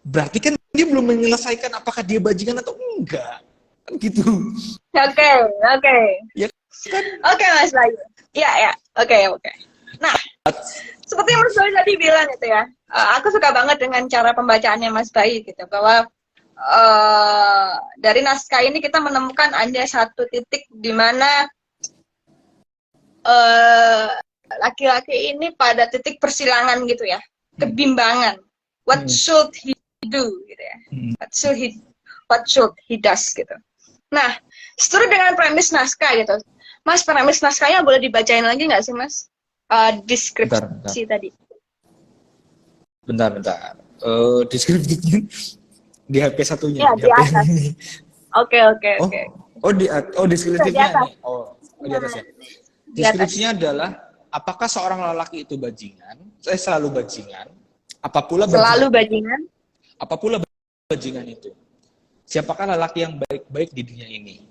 Berarti kan dia belum menyelesaikan apakah dia bajingan atau enggak. Kan gitu. Oke. Ya kan? Oke, Mas Bayu. Ya. Oke. Nah, seperti yang Mas Bayu tadi bilang gitu ya, aku suka banget dengan cara pembacaannya Mas Bayu gitu, bahwa dari naskah ini kita menemukan ada satu titik di mana laki-laki ini pada titik persilangan gitu ya, kebimbangan. What should he do gitu ya? What should he does gitu. Nah, seturut dengan premis naskah gitu. Mas, premis naskahnya boleh dibacain lagi nggak sih, Mas? deskripsi Bentar. tadi. Bentar. Deskripsinya di HP satunya, Ya, di di HP yang atas. ini. Oke, oke, Oh, oke. Di deskriptifnya atas. nih. Oh, di Nah, atas ya. di atas. Deskripsinya adalah apakah seorang lelaki itu bajingan? Selalu bajingan. Apa pula Selalu bajingan itu? bajingan. Apa pula bajingan itu? Siapakah lelaki yang baik-baik di dunia ini?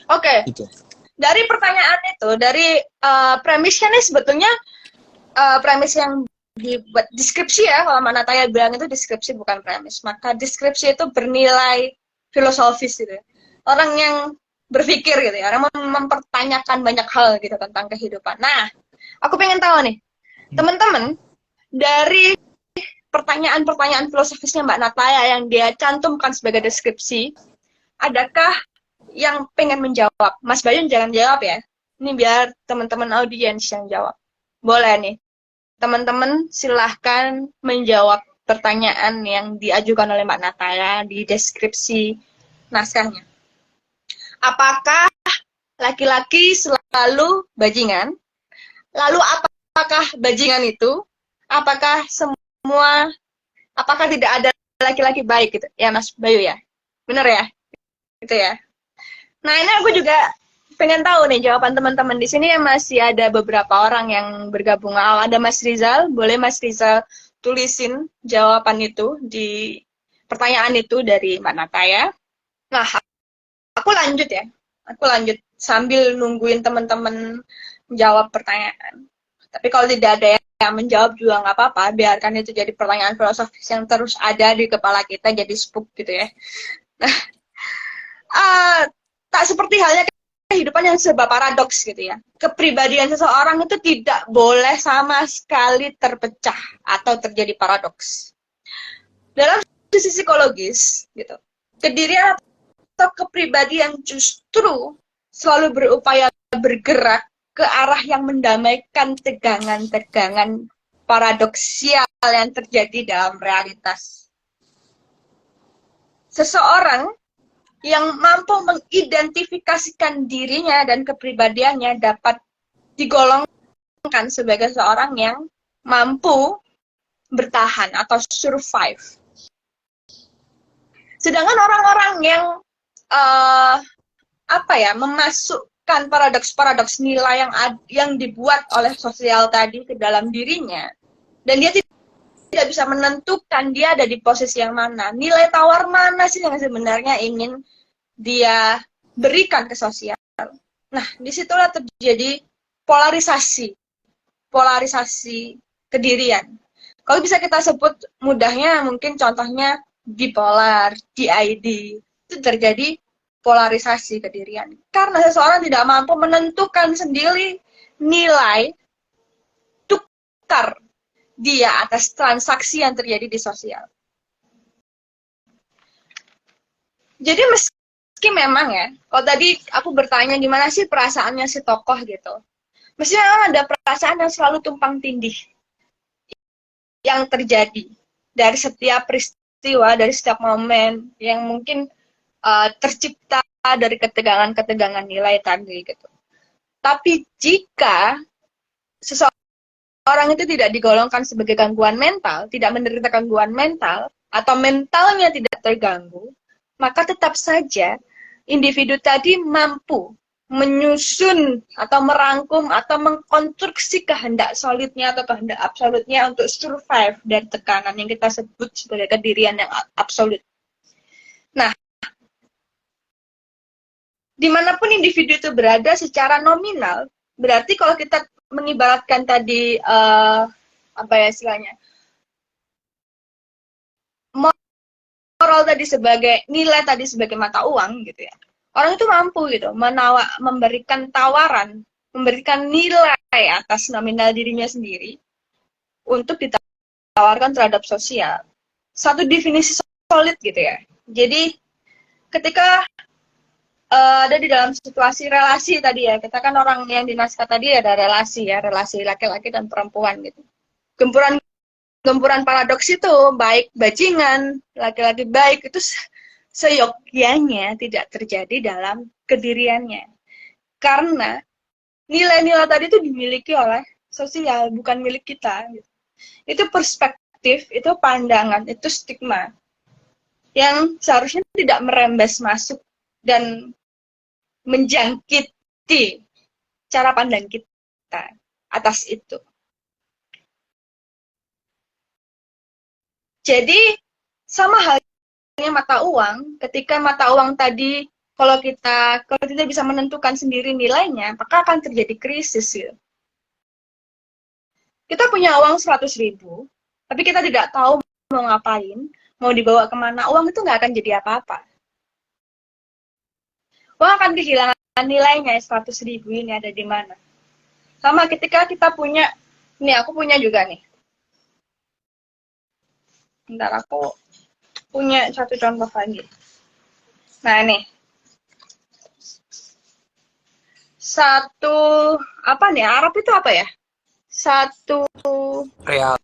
Oke. Itu. Dari pertanyaan itu, dari premisnya nih sebetulnya premis yang dibuat deskripsi ya, kalau Mbak Nataya bilang itu deskripsi bukan premis, maka deskripsi itu bernilai filosofis gitu ya. Orang yang berpikir gitu ya, orang mempertanyakan banyak hal gitu tentang kehidupan. Nah, aku pengen tahu nih, teman-teman, dari pertanyaan-pertanyaan filosofisnya Mbak Nataya yang dia cantumkan sebagai deskripsi, adakah yang pengen menjawab? Mas Bayu jangan jawab ya, ini biar teman-teman audiens yang jawab. Boleh nih. Teman-teman silahkan menjawab pertanyaan yang diajukan oleh Mbak Nataya di deskripsi naskahnya. Apakah laki-laki selalu bajingan? Lalu apakah bajingan itu? Apakah tidak ada laki-laki baik gitu? Ya Mas Bayu ya? Bener ya? Gitu ya. Nah ini aku juga pengen tahu nih jawaban teman-teman di sini. Masih ada beberapa orang yang bergabung. Ada Mas Rizal, boleh Mas Rizal tulisin jawaban itu di pertanyaan itu dari Mbak Nataya. Nah, aku lanjut ya. Aku lanjut sambil nungguin teman-teman menjawab pertanyaan. Tapi kalau tidak ada yang menjawab juga nggak apa-apa, biarkan itu jadi pertanyaan filosofis yang terus ada di kepala kita, jadi spook gitu ya. Nah, tak seperti halnya kehidupan yang serba paradoks gitu ya. Kepribadian seseorang itu tidak boleh sama sekali terpecah atau terjadi paradoks. Dalam sisi psikologis gitu, kedirian atau kepribadian justru selalu berupaya bergerak ke arah yang mendamaikan tegangan-tegangan paradoksial yang terjadi dalam realitas. Seseorang yang mampu mengidentifikasikan dirinya dan kepribadiannya dapat digolongkan sebagai seorang yang mampu bertahan atau survive. Sedangkan orang-orang yang memasukkan paradoks-paradoks nilai yang dibuat oleh sosial tadi ke dalam dirinya, dan dia tidak bisa menentukan dia ada di posisi yang mana, nilai tawar mana sih yang sebenarnya ingin dia berikan ke sosial. Nah, disitulah terjadi polarisasi kedirian. Kalau bisa kita sebut mudahnya, mungkin contohnya bipolar, DID, itu terjadi polarisasi kedirian. Karena seseorang tidak mampu menentukan sendiri nilai tukar dia atas transaksi yang terjadi di sosial. Jadi meski memang ya, kalau tadi aku bertanya gimana sih perasaannya si tokoh gitu, mesti memang ada perasaan yang selalu tumpang tindih yang terjadi dari setiap peristiwa, dari setiap momen yang mungkin tercipta dari ketegangan-ketegangan nilai tadi gitu. Tapi jika seseorang itu tidak digolongkan sebagai gangguan mental, tidak menderita gangguan mental, atau mentalnya tidak terganggu, maka tetap saja individu tadi mampu menyusun atau merangkum atau mengkonstruksi kehendak solidnya atau kehendak absolutnya untuk survive dari tekanan yang kita sebut sebagai kedirian yang absolut. Nah, dimanapun individu itu berada secara nominal, berarti kalau kita mengibaratkan tadi istilahnya, moral tadi sebagai nilai tadi sebagai mata uang gitu ya. Orang itu mampu gitu memberikan tawaran, memberikan nilai atas nominal dirinya sendiri untuk ditawarkan terhadap sosial. Satu definisi solid gitu ya. Jadi ketika ada di dalam situasi relasi tadi ya, kita kan orang yang di naskah tadi ada relasi laki-laki dan perempuan gitu. Gempuran paradoks itu baik bajingan, laki-laki baik itu seyogyanya tidak terjadi dalam kediriannya. Karena nilai-nilai tadi itu dimiliki oleh sosial, bukan milik kita. Itu perspektif, itu pandangan, itu stigma yang seharusnya tidak merembes masuk dan menjangkiti cara pandang kita atas itu. Jadi sama halnya mata uang, ketika mata uang tadi kalau kita tidak bisa menentukan sendiri nilainya, maka akan terjadi krisis gitu. Kita punya uang 100.000, tapi kita tidak tahu mau ngapain, mau dibawa kemana, uang itu nggak akan jadi apa-apa. Uang akan kehilangan nilainya, 100.000 ini ada di mana. Sama ketika kita punya, ini aku punya juga nih. Bentar, aku punya satu contoh lagi. Nah, nih. Satu, apa nih, Arab itu apa ya? Satu Real.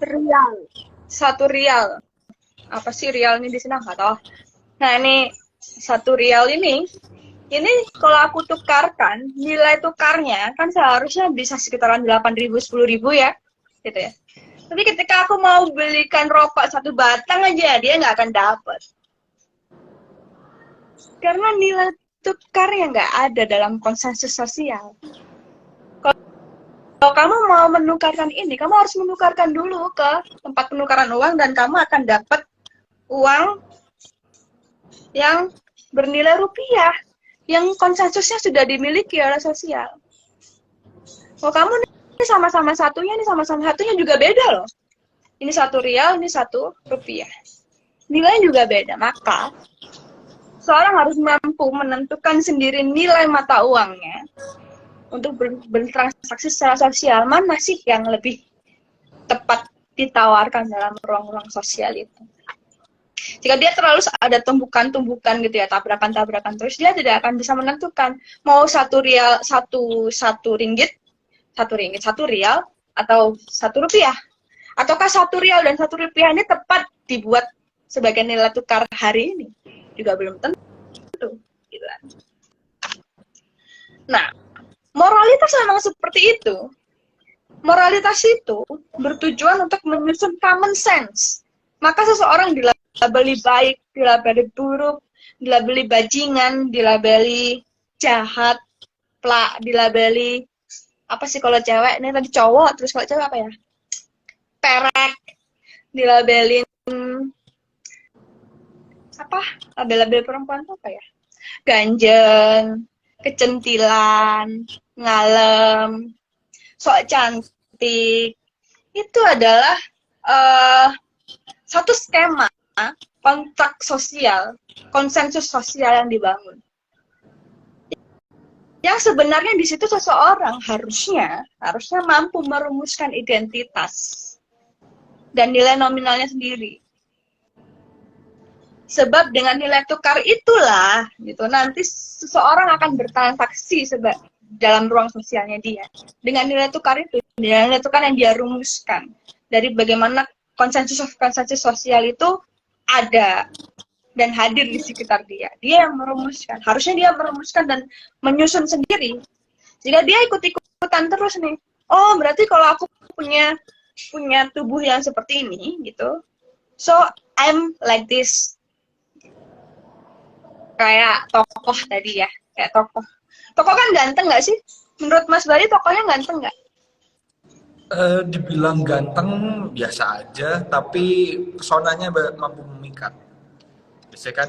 rial. Satu rial. Apa sih rial ini di sini? Nggak tahu. Nah, ini satu rial ini kalau aku tukarkan, nilai tukarnya kan seharusnya bisa sekitaran 8.000, 10.000 ya. Gitu ya. Tapi ketika aku mau belikan rokok satu batang aja, dia nggak akan dapat. Karena nilai tukarnya nggak ada dalam konsensus sosial. Kalau kamu mau menukarkan ini, kamu harus menukarkan dulu ke tempat penukaran uang dan kamu akan dapat uang yang bernilai rupiah, yang konsensusnya sudah dimiliki oleh sosial. Kalau kamu ini sama-sama satunya juga beda loh. Ini satu rial, ini satu rupiah. Nilainya juga beda, maka seorang harus mampu menentukan sendiri nilai mata uangnya untuk bertransaksi secara sosial. Mana sih yang lebih tepat ditawarkan dalam ruang-ruang sosial itu? Jika dia terlalu ada tumbukan-tumbukan gitu ya, tabrakan-tabrakan terus, dia tidak akan bisa menentukan mau satu rial, satu rial atau satu rupiah. Ataukah satu rial dan satu rupiah ini tepat dibuat sebagai nilai tukar hari ini? Juga belum tentu. Gitu. Nah, moralitas memang seperti itu. Moralitas itu bertujuan untuk menyusun common sense. Maka seseorang dilabeli baik, dilabeli buruk, dilabeli bajingan, dilabeli jahat, plak, dilabeli apa sih kalau cewek? Ini tadi cowok, terus kalau cewek apa ya? Perek, dilabelin apa? Label-label perempuan itu apa ya? Ganjen, kecentilan, ngalem, sok cantik. Itu adalah satu skema kontrak sosial, konsensus sosial yang dibangun. Yang sebenarnya di situ seseorang harusnya mampu merumuskan identitas dan nilai nominalnya sendiri. Sebab dengan nilai tukar itulah, gitu, nanti seseorang akan bertransaksi dalam ruang sosialnya dia. Dengan nilai tukar itu, nilai tukar yang dia rumuskan dari bagaimana konsensus sosial itu ada dan hadir di sekitar dia. Dia yang merumuskan. Harusnya dia merumuskan dan menyusun sendiri. Jika dia ikut-ikutan terus nih, oh berarti kalau aku punya tubuh yang seperti ini gitu, so I'm like this. Kayak tokoh tadi ya, kayak tokoh kan ganteng nggak sih? Menurut Mas Bari tokohnya ganteng nggak? Dibilang ganteng biasa aja, tapi pesonanya mampu memikat. Biasanya kan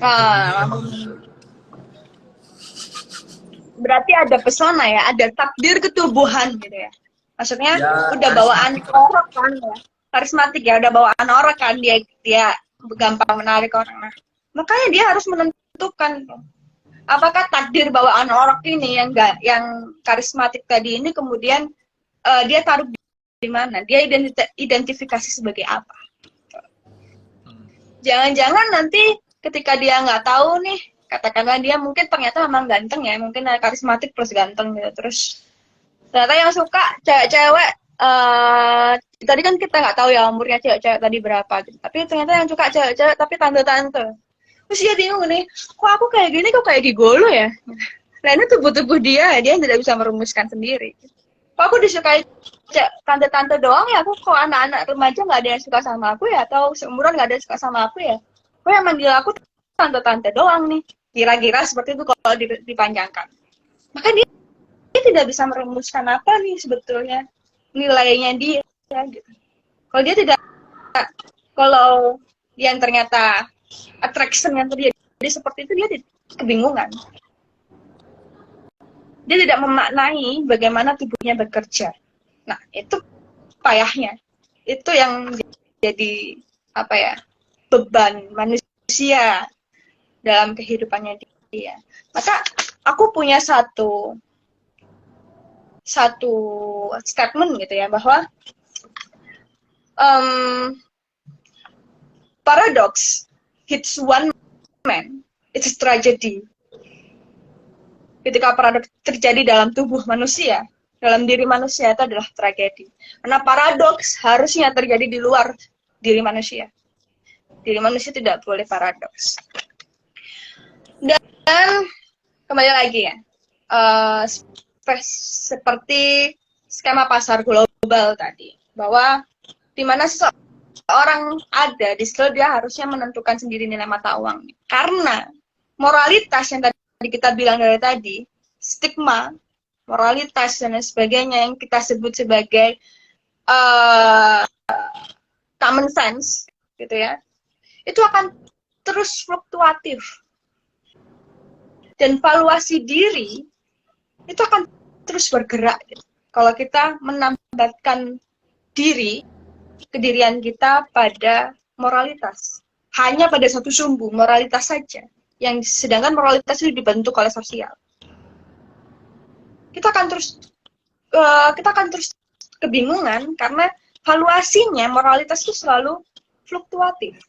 berarti ada pesona ya, ada takdir ketubuhan gitu ya. Maksudnya ya, udah bawaan orang kan ya. Karismatik ya, udah bawaan orang kan, dia gampang menarik orang. Nah, makanya dia harus menentukan apakah takdir bawaan orang ini yang karismatik tadi ini kemudian dia taruh di mana? Dia identifikasi sebagai apa? Jangan-jangan nanti ketika dia nggak tahu nih, katakanlah dia mungkin ternyata memang ganteng ya, mungkin karismatik plus ganteng gitu, terus ternyata yang suka cewek-cewek tadi kan kita nggak tahu ya umurnya cewek-cewek tadi berapa gitu. Tapi ternyata yang suka cewek-cewek tapi tante-tante, terus dia bingung nih, kok aku kayak gini, kok kayak gigolo ya. Nah ini tubuh-tubuh dia yang tidak bisa merumuskan sendiri. Kok aku disukai tante-tante doang ya, aku kok anak-anak remaja nggak ada yang suka sama aku ya, atau seumuran nggak ada yang suka sama aku ya, kok yang manggil aku tante-tante doang nih, kira-kira seperti itu kalau dipanjangkan. Maka dia tidak bisa merumuskan apa nih sebetulnya nilainya dia gitu. Kalau dia tidak, kalau yang ternyata attraction yang terjadi seperti itu, dia kebingungan. Dia tidak memaknai bagaimana tubuhnya bekerja. Nah, itu payahnya. Itu yang jadi beban manusia dalam kehidupannya dia. Maka aku punya satu statement gitu ya, bahwa paradox hits one man, it's a tragedy. Ketika paradoks terjadi dalam tubuh manusia, dalam diri manusia, itu adalah tragedi. Karena paradoks harusnya terjadi di luar diri manusia. Diri manusia tidak boleh paradoks. Dan kembali lagi ya, seperti skema pasar global tadi, bahwa di mana seseorang ada di skill, dia harusnya menentukan sendiri nilai mata uang. Karena moralitas yang tadi kita bilang dari tadi, stigma, moralitas dan sebagainya yang kita sebut sebagai common sense gitu ya, itu akan terus fluktuatif, dan valuasi diri itu akan terus bergerak gitu. Kalau kita menambatkan kedirian kita pada moralitas, hanya pada satu sumbu moralitas saja, yang sedangkan moralitas itu dibentuk oleh sosial, kita akan terus kebingungan, karena valuasinya moralitas itu selalu fluktuatif,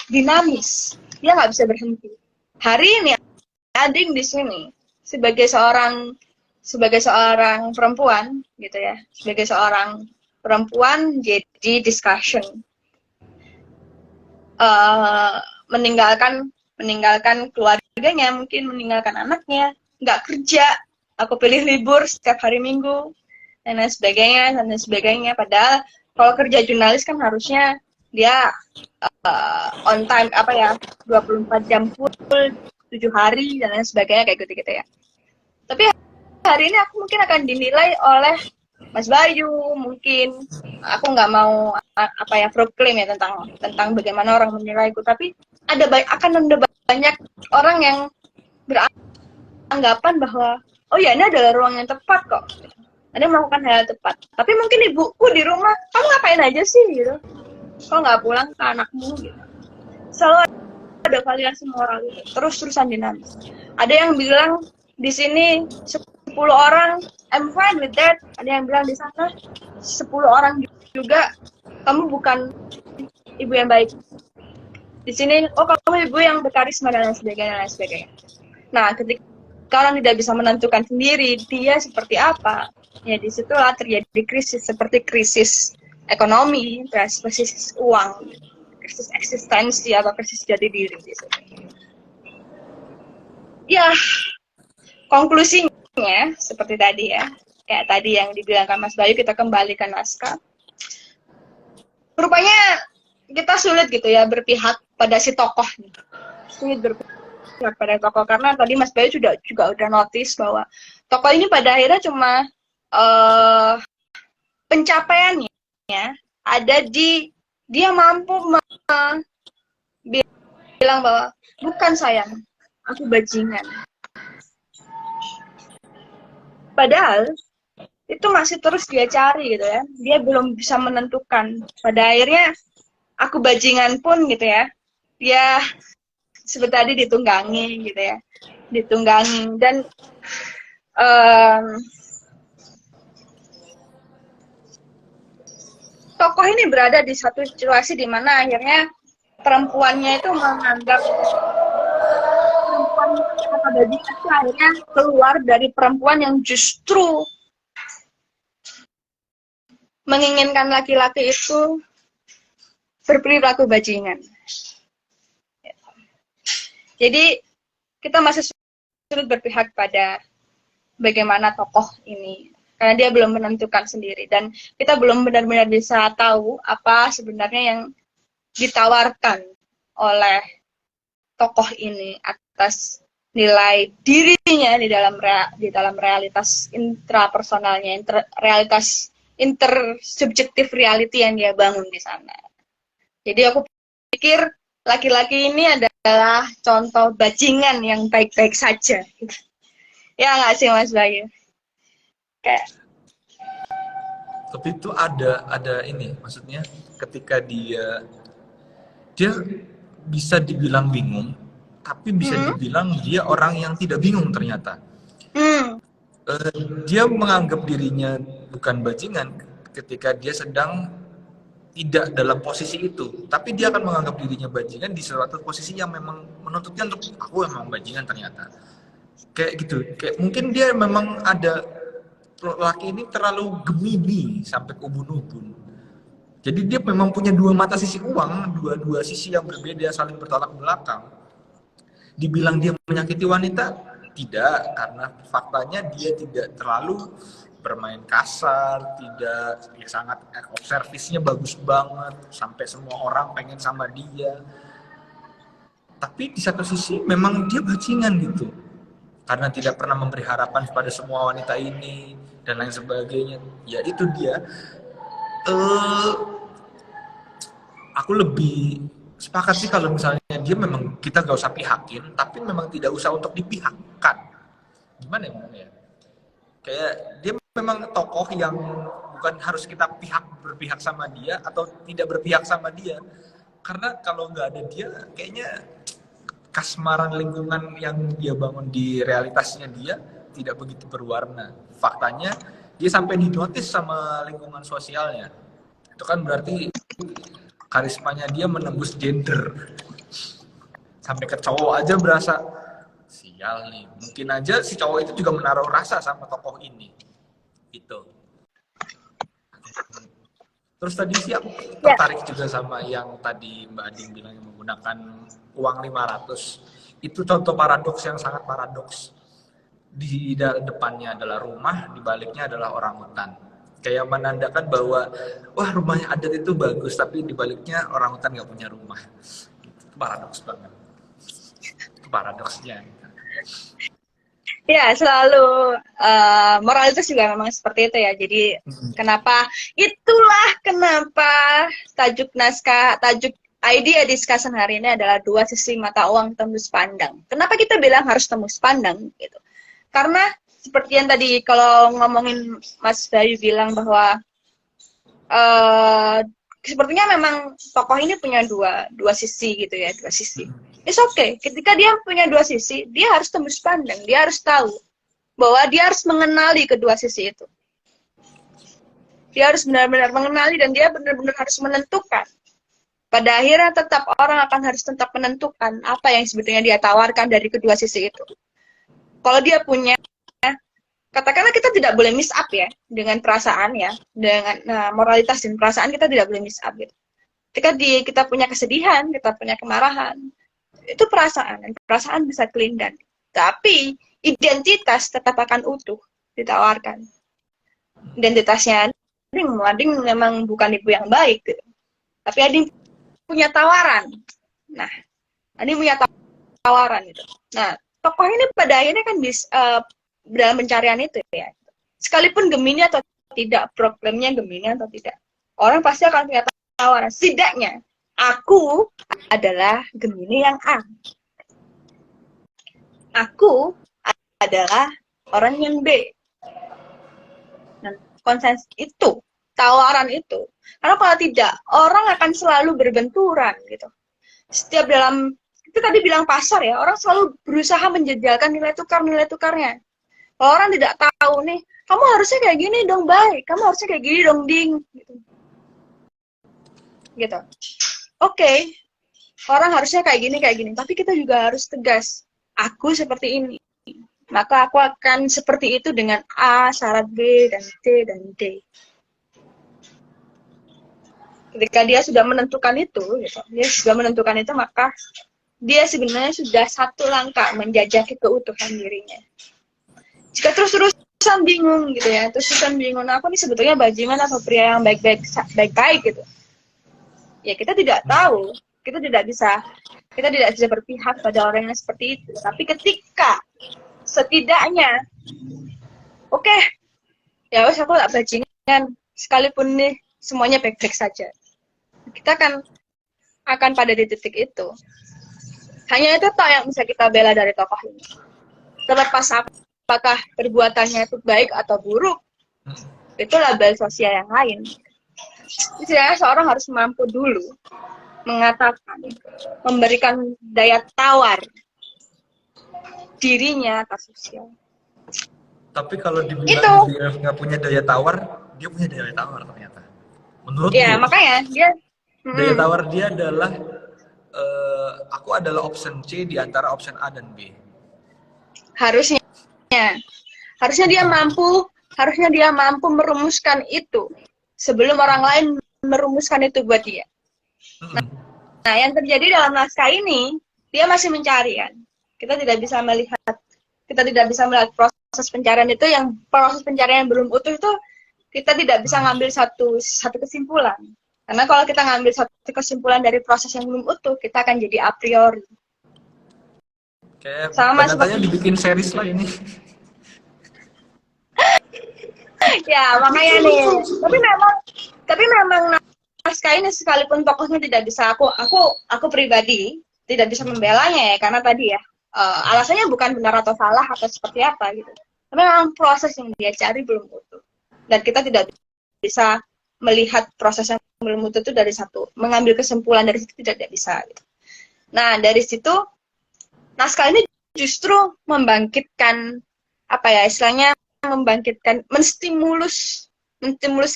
dinamis, dia nggak bisa berhenti. Hari ini Ading di sini sebagai seorang perempuan gitu ya, sebagai seorang perempuan jadi discussion, meninggalkan keluarganya, mungkin meninggalkan anaknya, nggak kerja, aku pilih libur setiap hari Minggu, dan lain sebagainya. Padahal kalau kerja jurnalis kan harusnya dia on time 24 jam full, 7 hari, dan lain sebagainya, kayak gitu ya. Tapi hari ini aku mungkin akan dinilai oleh Mas Bayu, mungkin aku nggak mau proklaim ya tentang bagaimana orang menilaiku, tapi akan ada banyak orang yang beranggapan bahwa oh ya, ini adalah ruang yang tepat kok, Anda melakukan hal yang tepat. Tapi mungkin ibuku di rumah, kamu ngapain aja sih gitu, kok nggak pulang ke anakmu gitu. Selalu ada variasi moral gitu, terus-terusan dinamis. Ada yang bilang di sini 10 orang, I'm fine with that. Ada yang bilang di sana 10 orang juga, kamu bukan ibu yang baik. Di sini, oh kamu ibu yang berkarisma, dan lain sebagainya. Nah, ketika orang tidak bisa menentukan sendiri dia seperti apa, ya disitulah terjadi krisis, seperti krisis ekonomi, krisis uang, krisis eksistensi, atau krisis jati diri. Ya, konklusinya seperti tadi ya, kayak tadi yang dibilangkan Mas Bayu, kita kembali ke naskah. Rupanya kita sulit gitu ya berpihak pada si tokoh nih. Sulit berpihak pada tokoh, karena tadi Mas Bayu juga udah notice bahwa tokoh ini pada akhirnya cuma pencapaiannya ada di dia mampu bilang bahwa bukan sayang, aku bajingan. Padahal itu masih terus dia cari gitu ya. Dia belum bisa menentukan. Pada akhirnya aku bajingan pun gitu ya. Dia seperti tadi ditunggangi gitu ya. Ditunggangi, dan tokoh ini berada di satu situasi di mana akhirnya perempuannya itu menganggap perempuan kata bajingan itu akhirnya keluar dari perempuan yang justru menginginkan laki-laki itu berperilaku bajingan. Jadi kita masih sulit berpihak pada bagaimana tokoh ini. Karena dia belum menentukan sendiri. Dan kita belum benar-benar bisa tahu apa sebenarnya yang ditawarkan oleh tokoh ini atas nilai dirinya di dalam realitas intrapersonalnya, realitas intersubjektif reality yang dia bangun di sana. Jadi aku pikir laki-laki ini adalah contoh bajingan yang baik-baik saja. Ya nggak sih Mas Bayu? Kayak. Tapi itu ada ini, maksudnya ketika dia bisa dibilang bingung, tapi bisa dibilang dia orang yang tidak bingung ternyata. Dia menganggap dirinya bukan bajingan ketika dia sedang tidak dalam posisi itu, tapi dia akan menganggap dirinya bajingan di suatu posisi yang memang menuntutnya untuk aku memang bajingan ternyata. Kayak gitu, kayak mungkin dia memang ada laki ini terlalu gemini sampai ke ubun-ubun. Jadi dia memang punya dua mata sisi uang, dua sisi yang berbeda saling bertolak belakang. Dibilang dia menyakiti wanita, tidak, karena faktanya dia tidak terlalu bermain kasar, tidak, ya sangat servisnya bagus banget, sampai semua orang pengen sama dia. Tapi di satu sisi memang dia bajingan gitu, karena tidak pernah memberi harapan kepada semua wanita ini dan lain sebagainya. Ya itu dia. Aku lebih sepakat sih kalau misalnya dia memang kita gak usah pihakin, tapi memang tidak usah untuk dipihakkan. Gimana ya? Kayak dia memang tokoh yang bukan harus kita berpihak sama dia atau tidak berpihak sama dia. Karena kalau nggak ada dia, kayaknya kasmaran lingkungan yang dia bangun di realitasnya dia tidak begitu berwarna. Faktanya dia sampai dinotis sama lingkungan sosialnya. Itu kan berarti karismanya dia menembus gender. Sampai ke cowok aja berasa sial nih. Mungkin aja si cowok itu juga menaruh rasa sama tokoh ini. Gitu. Terus tadi sih aku tertarik juga sama yang tadi Mbak Ading bilang yang menggunakan uang 500. Itu contoh paradoks yang sangat paradoks. Di depannya adalah rumah, di baliknya adalah orang hutan. Kayak menandakan bahwa wah rumahnya adat itu bagus, tapi di baliknya orang hutan nggak punya rumah. Itu paradoks banget. Itu paradoksnya. Ya, selalu moralitas juga memang seperti itu ya. Jadi itulah kenapa tajuk idea discussion hari ini adalah dua sisi mata uang tembus pandang. Kenapa kita bilang harus tembus pandang gitu? Karena seperti yang tadi kalau ngomongin Mas Bayu bilang bahwa sepertinya memang tokoh ini punya dua sisi gitu ya, dua sisi. It's okay. Ketika dia punya dua sisi, dia harus tembus pandang. Dia harus tahu bahwa dia harus mengenali kedua sisi itu. Dia harus benar-benar mengenali dan dia benar-benar harus menentukan. Pada akhirnya tetap orang akan harus tetap menentukan apa yang sebetulnya dia tawarkan dari kedua sisi itu. Kalau dia punya, katakanlah kita tidak boleh miss up ya dengan perasaan ya, dengan moralitas dan perasaan kita tidak boleh miss up gitu. Ketika kita punya kesedihan, kita punya kemarahan, itu perasaan, dan perasaan bisa kelindan. Tapi identitas tetap akan utuh ditawarkan. Identitasnya Ading memang bukan ibu yang baik gitu. Tapi Ading punya tawaran. Nah, Ading punya tawaran gitu. Nah, tokoh ini pada akhirnya kan bisa dalam pencarian itu ya. Sekalipun Gemini atau tidak, problemnya Gemini atau tidak, orang pasti akan punya tawaran. Setidaknya aku adalah Gemini yang A. Aku adalah orang yang B. Dan konsensus itu, tawaran itu. Karena kalau tidak, orang akan selalu berbenturan gitu. Setiap dalam, itu tadi bilang pasar ya, orang selalu berusaha menjejalkan nilai tukarnya. Kalau orang tidak tahu nih, kamu harusnya kayak gini dong baik, kamu harusnya kayak gini dong ding. Gitu. Oke, orang harusnya kayak gini, tapi kita juga harus tegas. Aku seperti ini, maka aku akan seperti itu dengan A, syarat B, dan C, dan D. Ketika dia sudah menentukan itu, maka dia sebenarnya sudah satu langkah menjajaki keutuhan dirinya. jika terus-terusan bingung gitu ya, terus-terusan bingung, nah, aku nih sebetulnya bajingan atau pria yang baik-baik gitu. Ya kita tidak tahu, kita tidak bisa berpihak pada orang yang seperti itu. Tapi ketika setidaknya, oke, ya wes aku tak bajingan, sekalipun nih semuanya baik-baik saja, kita akan pada di titik itu. Hanya itu toh yang bisa kita bela dari tokoh ini. Terlepas apakah perbuatannya itu baik atau buruk, itu label sosial yang lain. Istilahnya seorang harus mampu dulu mengatakan, memberikan daya tawar dirinya atas sosial. Tapi kalau dibilang dia nggak punya daya tawar, dia punya daya tawar ternyata. Menurutku. Ya, makanya dia daya tawar dia adalah aku adalah option C di antara option A dan B. Harusnya dia mampu merumuskan itu sebelum orang lain merumuskan itu buat dia. Nah, yang terjadi dalam naskah ini, dia masih mencari kan. Kita tidak bisa melihat proses pencarian itu, yang proses pencarian yang belum utuh itu, kita tidak bisa ngambil satu kesimpulan. Karena kalau kita ngambil satu kesimpulan dari proses yang belum utuh, kita akan jadi a priori. Kayak sama seperti dibikin series lah ini. Ya, makanya nih. Tapi memang naskah ini sekalipun tokohnya tidak bisa aku pribadi tidak bisa membelanya ya, karena tadi ya alasannya bukan benar atau salah atau seperti apa gitu. Tapi memang proses yang dia cari belum utuh. Dan kita tidak bisa melihat proses yang belum utuh itu dari satu, mengambil kesimpulan dari situ tidak bisa gitu. Nah, dari situ naskah ini justru membangkitkan apa ya istilahnya, menstimulus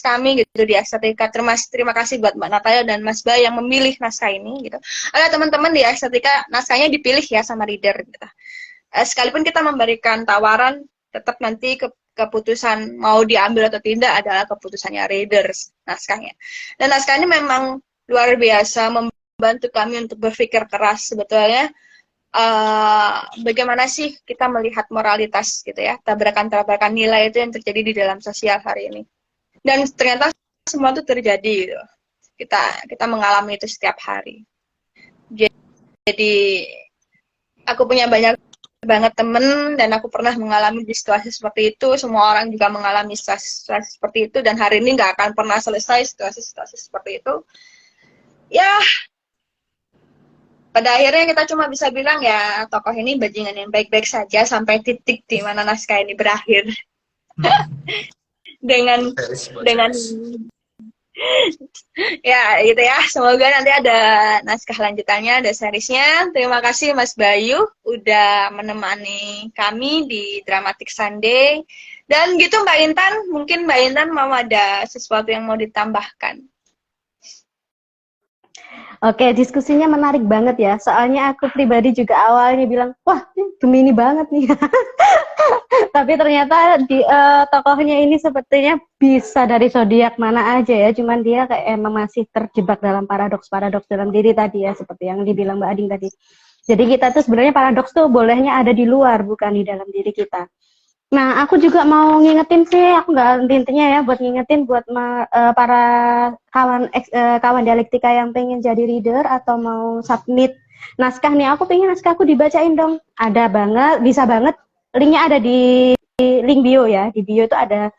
kami gitu di estetika. Terima kasih buat Mbak Nataya dan Mas Bay yang memilih naskah ini gitu. Ada teman-teman di estetika naskahnya dipilih ya sama reader gitu. Sekalipun kita memberikan tawaran, tetap nanti keputusan mau diambil atau tidak adalah keputusannya readers naskahnya. Dan naskah ini memang luar biasa membantu kami untuk berpikir keras sebetulnya. Bagaimana sih kita melihat moralitas gitu ya, tabrakan-tabrakan nilai itu yang terjadi di dalam sosial hari ini. Dan ternyata semua itu terjadi gitu. Kita mengalami itu setiap hari. Jadi aku punya banyak banget temen dan aku pernah mengalami di situasi seperti itu. Semua orang juga mengalami situasi seperti itu, dan hari ini nggak akan pernah selesai situasi seperti itu. Ya, pada akhirnya kita cuma bisa bilang ya tokoh ini bajingan yang baik-baik saja sampai titik di mana naskah ini berakhir. dengan ya gitu ya, semoga nanti ada naskah lanjutannya, ada seriesnya. Terima kasih Mas Bayu udah menemani kami di Dramatic Sunday. Dan gitu Mbak Intan, mungkin Mbak Intan mau ada sesuatu yang mau ditambahkan. Oke, diskusinya menarik banget ya. Soalnya aku pribadi juga awalnya bilang, wah Gemini banget nih. Tapi ternyata tokohnya ini sepertinya bisa dari zodiak mana aja ya. Cuman dia kayak emang masih terjebak dalam paradoks-paradoks dalam diri tadi ya. Seperti yang dibilang Mbak Ading tadi. Jadi kita tuh sebenarnya paradoks tuh bolehnya ada di luar, bukan di dalam diri kita. Nah, aku juga mau ngingetin sih, aku nggak intinya ya, buat ngingetin buat para kawan dialektika yang pengen jadi reader atau mau submit naskah nih, aku pengen naskahku dibacain dong. Ada banget, bisa banget, linknya ada di link bio ya, di bio itu ada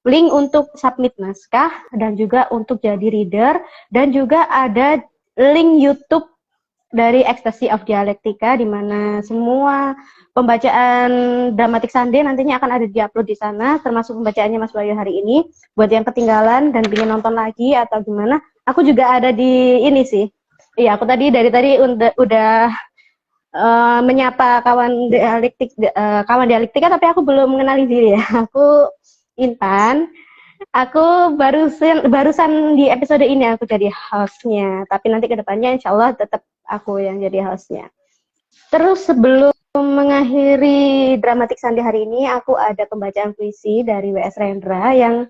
link untuk submit naskah, dan juga untuk jadi reader, dan juga ada link YouTube dari Ecstasy of Dialektika, di mana semua pembacaan Dramatic Sunday nantinya akan ada di-upload di sana, termasuk pembacaannya Mas Bayu hari ini. Buat yang ketinggalan dan ingin nonton lagi atau gimana, aku juga ada di ini sih. Iya, aku dari tadi udah menyapa kawan dialektika, tapi aku belum mengenali diri ya. Aku Intan. Aku barusan di episode ini aku jadi hostnya, tapi nanti kedepannya insya Allah tetap aku yang jadi hostnya. Terus sebelum mengakhiri Dramatic Sunday hari ini, aku ada pembacaan puisi dari W.S. Rendra yang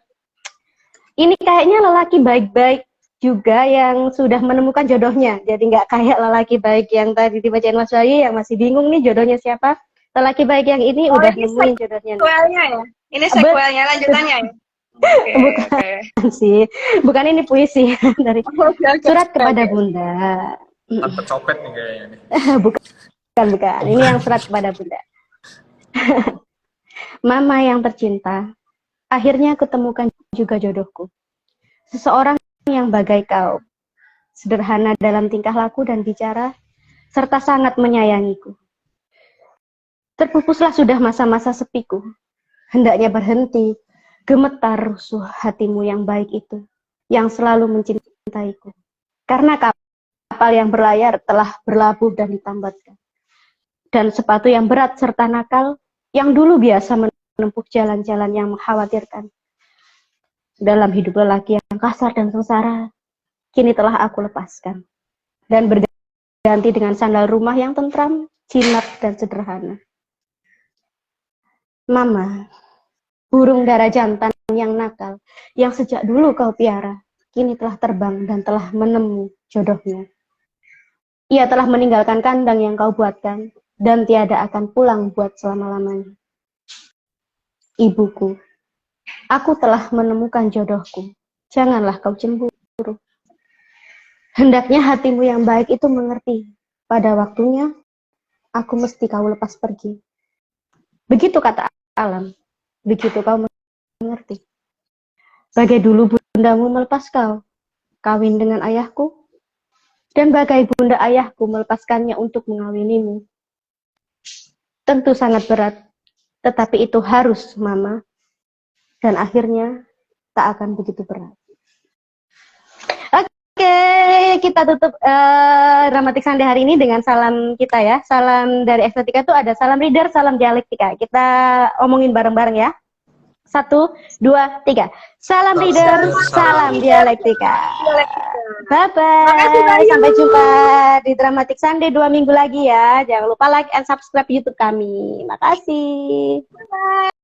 ini kayaknya lelaki baik-baik juga yang sudah menemukan jodohnya. Jadi nggak kayak lelaki baik yang tadi dibacain Mas Bayu yang masih bingung nih jodohnya siapa. lelaki baik yang ini Oh, udah ini nemuin jodohnya. sequelnya ya? Ini sequelnya, lanjutannya ya? Oke, Bukan oke. sih, bukan ini puisi dari Oke, oke, surat oke, kepada oke. Bunda. Tanpa copet nih kayaknya nih. Bukan, bukan. Ini yang surat kepada Bunda. Mama yang tercinta, akhirnya kutemukan juga jodohku. Seseorang yang bagai kau, sederhana dalam tingkah laku dan bicara, serta sangat menyayangiku. Terpupuslah sudah masa-masa sepiku, hendaknya berhenti, gemetar rusuh hatimu yang baik itu, yang selalu mencintaiku. Karena kapal yang berlayar telah berlabuh dan ditambatkan. Dan sepatu yang berat serta nakal, yang dulu biasa menempuh jalan-jalan yang mengkhawatirkan. Dalam hidup lelaki yang kasar dan sengsara, kini telah aku lepaskan. Dan berganti dengan sandal rumah yang tentram, jinak dan sederhana. Mama, burung dara jantan yang nakal, yang sejak dulu kau piara, kini telah terbang dan telah menemu jodohnya. Ia telah meninggalkan kandang yang kau buatkan, dan tiada akan pulang buat selama-lamanya. Ibuku, aku telah menemukan jodohku, janganlah kau cemburu. Hendaknya hatimu yang baik itu mengerti, pada waktunya, aku mesti kau lepas pergi. Begitu kata alam, begitu kau mengerti. Bagai dulu bundamu melepas kau, kawin dengan ayahku, dan bagai bunda ayahku melepaskannya untuk mengawinimu. Tentu sangat berat, tetapi itu harus, Mama. Dan akhirnya tak akan begitu berat. Oke, kita tutup Dramatik Sunday hari ini dengan salam kita ya. Salam dari Estetika itu ada salam reader, salam dialektika. Kita omongin bareng-bareng ya. 1, 2, 3. Salam reader, salam dialektika. Bye-bye. Sampai jumpa di Dramatik Sunday 2 minggu lagi ya. Jangan lupa like and subscribe YouTube kami. Makasih. Bye.